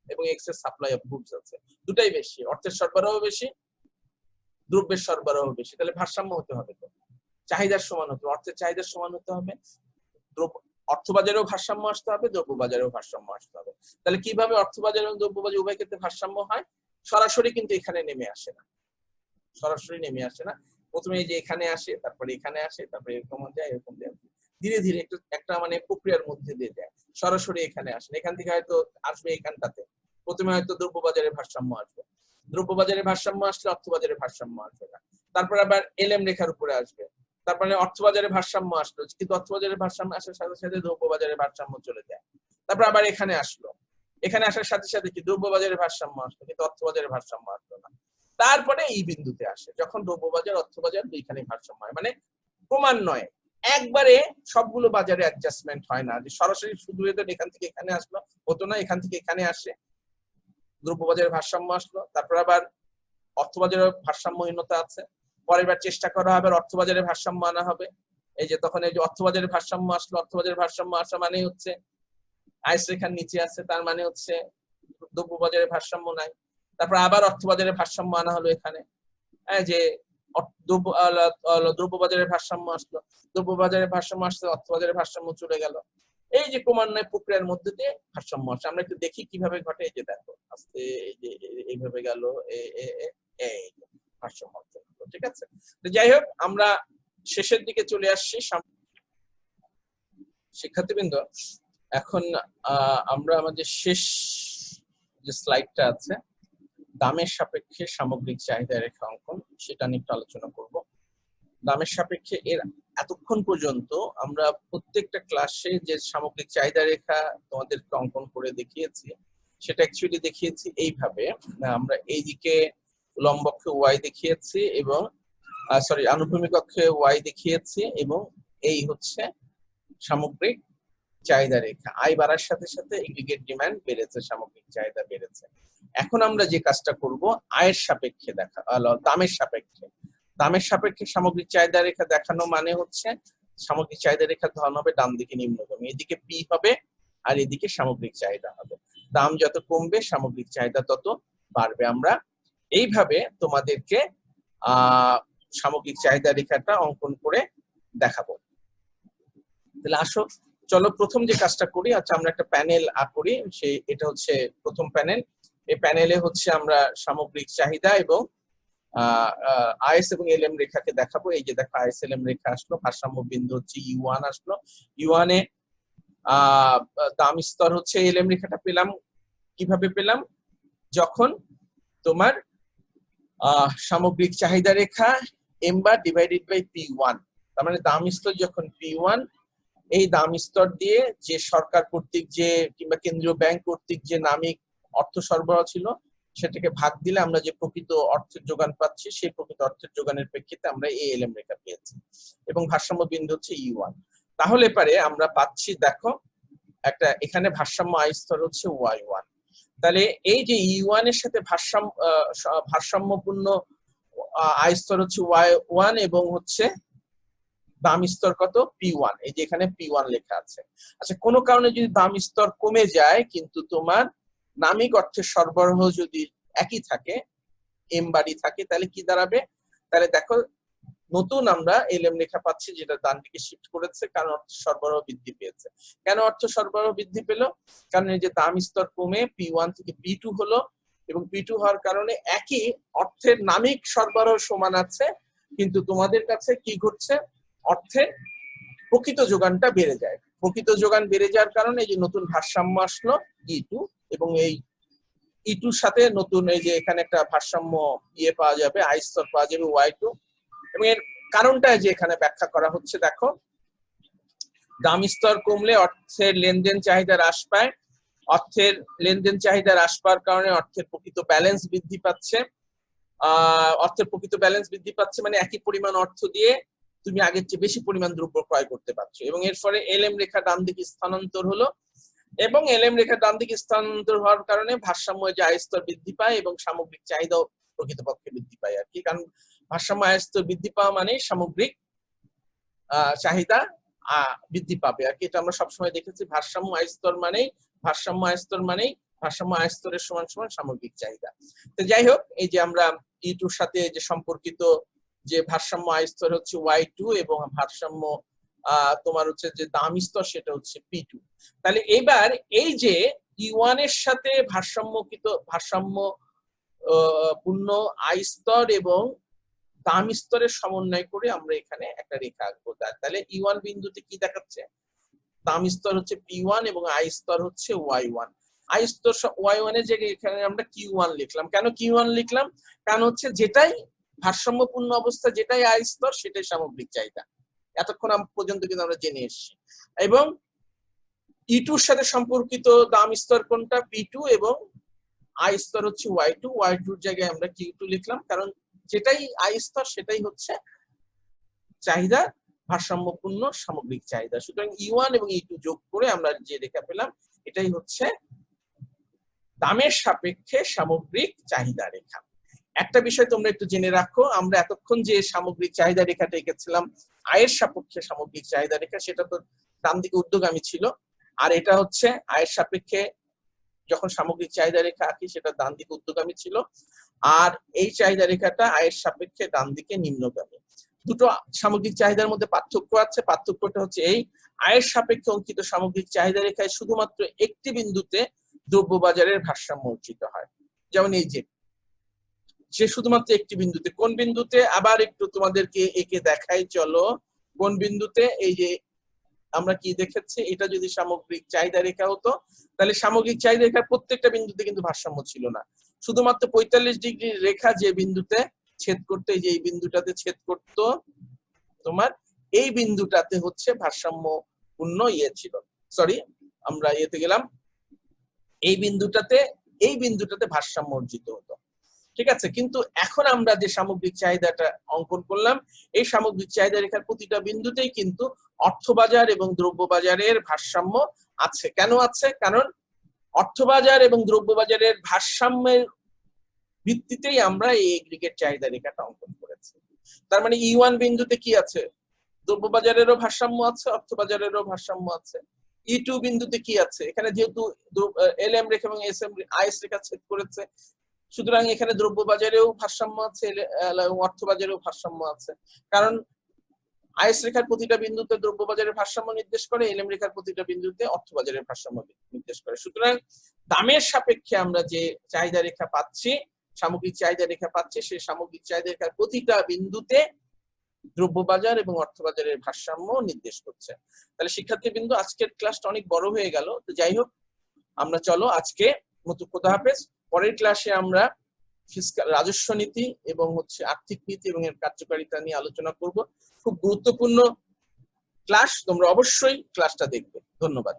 এবং এক্সেস সাপ্লাই অফ গুডস আছে, দুটাই বেশি, অর্থের সরবরাহ বেশি, দ্রব্যের সরবরাহ বেশি। তাহলে ভারসাম্য হতে হবে, তো চাহিদার সমান হতে হবে, অর্থের চাহিদার সমান হতে হবে, অর্থবাজারেও ভারসাম্য আসতে হবে, দ্রব্যবাজারেও ভারসাম্য আসতে হবে। তাহলে কিভাবে অর্থবাজার এবং দ্রব্যবাজার উভয় ক্ষেত্রে ভারসাম্য হয়? সরাসরি কিন্তু এখানে নেমে আসে না, সরাসরি নেমে আসে না। প্রথমে এই যে এখানে আসে, তারপরে এখানে আসে, তারপরে এরকম যায়, এরকম যায়, ধীরে ধীরে একটা মানে প্রক্রিয়ার মধ্যে দিয়ে যায়, সরাসরি এখানে আসে না। এখান থেকে হয়তো আসবে এখানটাতে, প্রথমে হয়তো দ্রব্যবাজারের ভারসাম্য আসবে, দ্রব্যবাজারের ভারসাম্য আসলে অর্থবাজারের ভারসাম্য আসবে না, তারপর আবার LM রেখার উপরে আসবে, তারপরে অর্থবাজারের ভারসাম্য আসলো, কিন্তু অর্থবাজারের ভারসাম্য আসার সাথে সাথে দ্রব্যবাজারের ভারসাম্য চলে যায়। তারপর আবার এখানে আসলো, এখানে আসার সাথে সাথে কি দ্রব্যবাজারের ভারসাম্য আসলো, কিন্তু অর্থবাজারের ভারসাম্য আসলো না। তারপরে এই বিন্দুতে আসে, যখন দ্রব্যবাজার অর্থবাজার দুইখানে ভারসাম্য হয়, মানে ক্রমান্বয়ে একবারে সবগুলো বাজারে অ্যাডজাস্টমেন্ট হয় না, যে সরাসরি শুধু এখান থেকে এখানে আসলো, হতো না, এখান থেকে এখানে আসে, দ্রব্যবাজারের ভারসাম্য আসলো, তারপর আবার অর্থবাজারের ভারসাম্যহীনতা আছে, পরের বার চেষ্টা করা হবে অর্থবাজারের ভারসাম্য আনা হবে। এই যে তখন এই যে অর্থবাজারের ভারসাম্য আসলো, অর্থবাজারের ভারসাম্য আসা মানে হচ্ছে আইস রেখার নিচে আছে, তার মানে হচ্ছে দ্রব্যবাজারের ভারসাম্য নাই। তারপর আবার অর্থবাজারের ভারসাম্য আনা হলো এখানে, যে দ্রব্য বাজারের ভারসাম্য আসলো, দ্রব্য বাজারের ভারসাম্য আসছে, অর্থ বাজারের ভারসাম্য চলে গেল। এই যে ক্রমান্বয় প্রক্রিয়ার মধ্যে দিয়ে ভারসাম্য আসে। আমরা একটু দেখি কিভাবে ঘটে। এই যে দেখো আস্তে এই যে এইভাবে গেল, এই ভারসাম্য অর্জন হলো। ঠিক আছে, তো যাই হোক আমরা শেষের দিকে চলে আসছি। শিক্ষার্থীবৃন্দ, এখন আমরা আমাদের শেষ যে স্লাইডটা আছে, দামের সাপেক্ষে সামগ্রিক চাহিদা রেখা অঙ্কন, সেটা নিয়ে একটু আলোচনা করব। দামের সাপেক্ষে এর এতক্ষণ পর্যন্ত আমরা প্রত্যেকটা ক্লাসে যে সামগ্রিক চাহিদা রেখা তোমাদেরকে অঙ্কন করে দেখিয়েছি, সেটা অ্যাকচুয়ালি দেখিয়েছি এইভাবে। আমরা এইদিকে লম্ব অক্ষে ওয়াই দেখিয়েছি এবং আনুভূমিক অক্ষে ওয়াই দেখিয়েছি, এবং এই হচ্ছে সামগ্রিক চাহিদা রেখা। আয় বাড়ার সাথে সাথে এগ্রিগেট ডিমান্ড বেড়েছে, সামগ্রিক চাহিদা বেড়েছে। এখন আমরা যে কাজটা করব, আয়ের সাপেক্ষে দেখা, দামের সাপেক্ষে সামগ্রিক চাহিদা রেখা দেখানো মানে হচ্ছে সামগ্রিক চাহিদা রেখার ধরন হবে ডান দিকে নিম্নগামী, এদিকে পি হবে আর এদিকে সামগ্রিক চাহিদা হবে। দাম যত কমবে সামগ্রিক চাহিদা তত বাড়বে। আমরা এইভাবে তোমাদেরকে সামগ্রিক চাহিদা রেখাটা অঙ্কন করে দেখাবো। তাহলে আসো, চলো প্রথম যে কাজটা করি। আচ্ছা, আমরা একটা প্যানেল করি, এটা হচ্ছে প্রথম প্যানেল। এই প্যানেলে হচ্ছে আমরা সামগ্রিক চাহিদা এবং আইএস এবং এলএম রেখাকে দেখাবো। এই যে দেখো আইএস এলএম রেখা আসলো, ভারসাম্য বিন্দু হচ্ছে ইউ1 আসলো। ইউ1 এ দাম স্তর হচ্ছে এলএম রেখাটা পেলাম। কিভাবে পেলাম? যখন তোমার সামগ্রিক চাহিদা রেখা M bar divided by P one, তার মানে দাম স্তর যখন পি1, এই দাম স্তর দিয়ে যে সরকার কর্তৃক যে কিংবা কেন্দ্রীয় ব্যাংক কর্তৃক যে নামিক অর্থ সরবরাহ ছিল, সেটাকে ভাগ দিলে আমরা যে প্রকৃত অর্থের যোগান পাচ্ছি, সেই প্রকৃত অর্থের যোগানের প্রেক্ষিতে আমরা এই এলএম রেখা পেয়েছি এবং ভারসাম্য বিন্দু হচ্ছে ইউ1। তাহলে পারে আমরা পাচ্ছি, দেখো একটা এখানে ভারসাম্য আয় স্তর হচ্ছে ওয়াই1। তাহলে এই যে ইউ1 এর সাথে ভারসাম্যপূর্ণ আয় স্তর হচ্ছে ওয়াই1 এবং হচ্ছে দাম স্তর কত? পি1। এই যে এখানে পি1 লেখা আছে। আচ্ছা, কোনো কারণে যদি দাম স্তর কমে যায় কিন্তু তোমার নামিক অর্থের সরবরাহ যদি একই থাকে, এম বাড়ি থাকে, তাহলে কি দাঁড়াবে? তাহলে দেখো নতুন আমরা এলএম রেখা পাচ্ছি, যেটা ডান দিকে শিফট করেছে, কারণ অর্থ সরবরাহ বৃদ্ধি পেয়েছে। কেন অর্থ সরবরাহ বৃদ্ধি পেল? কারণ এই যে দাম স্তর কমে পি1 থেকে পি2 হলো, এবং পি2 হওয়ার কারণে একই অর্থের নামিক সরবরাহ সমান আছে, কিন্তু তোমাদের কাছে কি ঘটছে? অর্থের প্রকৃত যোগানটা বেড়ে যায়। প্রকৃত যোগান বেড়ে যাওয়ার কারণে এই যে নতুন ভারসাম্য আসলো ই2, এবং এই ই2 সাথে নতুন এই যে এখানে একটা ভারসাম্য পাওয়া যাবে, আই স্তর পাওয়া যাবে ওয়াই2। এবং এর কারণটা যে এখানে ব্যাখ্যা করা হচ্ছে, দেখো দাম স্তর কমলে অর্থের লেনদেন চাহিদা হ্রাস পায়। অর্থের লেনদেন চাহিদা হ্রাস পাওয়ার কারণে অর্থের প্রকৃত ব্যালেন্স বৃদ্ধি পাচ্ছে। অর্থের প্রকৃত ব্যালেন্স বৃদ্ধি পাচ্ছে মানে একই পরিমাণ অর্থ দিয়ে তুমি আগের চেয়ে বেশি পরিমাণ দ্রব্য ক্রয় করতে পারছো, এবং এর ফলে এলএম রেখা ডান দিকে স্থানান্তর হলো, এবং এলএম রেখা ডান দিকে স্থানান্তর হওয়ার কারণে ভারসাম্য যে আয় স্তর বৃদ্ধি পায় এবং সামগ্রিক চাহিদাও প্রকৃতপক্ষে বৃদ্ধি পায় আর কি। কারণ ভারসাম্য আয় স্তর বৃদ্ধি পাওয়া মানে সামগ্রিক চাহিদা বৃদ্ধি পাবে আর কি। এটা আমরা সবসময় দেখেছি, ভারসাম্য আয় স্তর মানেই ভারসাম্য আয় স্তরের সমান সমান সামগ্রিক চাহিদা। তো যাই হোক, এই যে আমরা ই2 এর সাথে যে সম্পর্কিত যে ভারসাম্য আয় স্তর হচ্ছে ওয়াই2 এবং ভারসাম্য তোমার হচ্ছে যে দাম স্তর সেটা হচ্ছে পি2। তাহলে এবার এই যে ই1 এর সাথে ভারসাম্য পূর্ণ আয় স্তর এবং দাম স্তরের সমন্বয় করে আমরা এখানে একটা রেখা আঁকবো। তাহলে ই1 বিন্দুতে কি দেখাচ্ছে? দাম স্তর হচ্ছে পি1 এবং আই স্তর হচ্ছে ওয়াই1। আই স্তর ওয়াই1 এর জায়গায় এখানে আমরা কিউ1 লিখলাম। কেন কিউ1 লিখলাম? কারণ হচ্ছে যেটাই ভারসাম্যপূর্ণ অবস্থা, যেটাই আই স্তর, সেটাই সামগ্রিক চাহিদা। এতক্ষণ পর্যন্ত কিন্তু আমরা জেনে এসেছি। এবং ই2 এর সাথে সম্পর্কিত দাম স্তর কোনটা? পি2, এবং আই স্তর হচ্ছে ওয়াই2। ওয়াই2 এর জায়গায় আমরা কিউ2 লিখলাম, কারণ যেটাই আই স্তর সেটাই হচ্ছে চাহিদা, ভারসাম্যপূর্ণ সামগ্রিক চাহিদা। সুতরাং ই1 এবং ই2 যোগ করে আমরা যে রেখা পেলাম, এটাই হচ্ছে দামের সাপেক্ষে সামগ্রিক চাহিদা রেখা। একটা বিষয় তোমরা একটু জেনে রাখো, আমরা এতক্ষণ যে সামগ্রিক চাহিদা রেখাটা এঁকেছিলাম আয়ের সাপেক্ষে সামগ্রিক চাহিদা রেখা, সেটা তো ডান দিকে ঊর্ধ্বগামী ছিল, আর এটা হচ্ছে আয়ের সাপেক্ষে যখন সামগ্রিক চাহিদা রেখা আঁকি সেটা ডান দিকে ঊর্ধ্বগামী ছিল। আর এই চাহিদা রেখাটা আয়ের সাপেক্ষে ডান দিকে নিম্নগামী। দুটো সামগ্রিক চাহিদার মধ্যে পার্থক্য আছে, পার্থক্যটা হচ্ছে এই, আয়ের সাপেক্ষে অঙ্কিত সামগ্রিক চাহিদা রেখায় শুধুমাত্র একটি বিন্দুতে দ্রব্য বাজারের ভারসাম্য অর্জিত হয়। যেমন এই যে শুধুমাত্র একটি বিন্দুতে, কোন বিন্দুতে আবার একটু তোমাদেরকে একে দেখাই চলো, কোন বিন্দুতে, এই যে আমরা কি দেখেছি, এটা যদি সামগ্রিক চাহিদা রেখা হতো তাহলে সামগ্রিক চাহিদা রেখার প্রত্যেকটা বিন্দুতে কিন্তু ভারসাম্য ছিল না, শুধুমাত্র 45 ডিগ্রি রেখা যে বিন্দুতে ছেদ করতে, যে এই বিন্দুটাতে ছেদ করতো তোমার, এই বিন্দুটাতে হচ্ছে ভারসাম্য পূর্ণ ছিল, সরি আমরা ইয়েতে গেলাম, এই বিন্দুটাতে ভারসাম্য অর্জিত হতো। ঠিক আছে, কিন্তু এখন আমরা যে সামগ্রিক চাহিদাটা অঙ্কন করলাম, এই সামগ্রিক চাহিদা রেখার প্রতিটা বিন্দুতেই কিন্তু অর্থবাজার এবং দ্রব্য বাজারের ভারসাম্য আছে। কেন আছে? কারণ অর্থবাজার এবং দ্রব্য বাজারের ভারসাম্যের ভিত্তিতেই আমরা এই এগ্রিগেট চাহিদা রেখাটা অঙ্কন করেছি। তার মানে E1 বিন্দুতে কি আছে? দ্রব্য বাজারেরও ভারসাম্য আছে, অর্থবাজারেরও ভারসাম্য আছে। E2 বিন্দুতে কি আছে? এখানে যেহেতু LM রেখা এবং IS রেখা ছেদ করেছে, সুতরাং এখানে দ্রব্য বাজারেও ভারসাম্য আছে, অর্থ বাজারেও ভারসাম্য আছে। কারণ আইএস রেখার প্রতিটা বিন্দুতে দ্রব্য বাজারের ভারসাম্য নির্দেশ করে, এলএম রেখার প্রতিটা বিন্দুতে অর্থ বাজারের ভারসাম্য নির্দেশ করে। সুতরাং দামের সাপেক্ষে আমরা যে চাহিদা রেখা পাচ্ছি, সামগ্রিক চাহিদা রেখা পাচ্ছি, সেই সামগ্রিক চাহিদা রেখার প্রতিটা বিন্দুতে দ্রব্য বাজার এবং অর্থ বাজারের ভারসাম্য নির্দেশ করছে। তাহলে শিক্ষার্থীবৃন্দ, আজকের ক্লাসটা অনেক বড় হয়ে গেল, তো যাই হোক, আমরা চলো আজকে মতো খোদা হাফেজ। পরের ক্লাসে আমরা ফিসকাল রাজস্ব নীতি এবং হচ্ছে আর্থিক নীতি এবং এর কার্যকারিতা নিয়ে আলোচনা করব। খুব গুরুত্বপূর্ণ ক্লাস, তোমরা অবশ্যই ক্লাসটা দেখবে। ধন্যবাদ।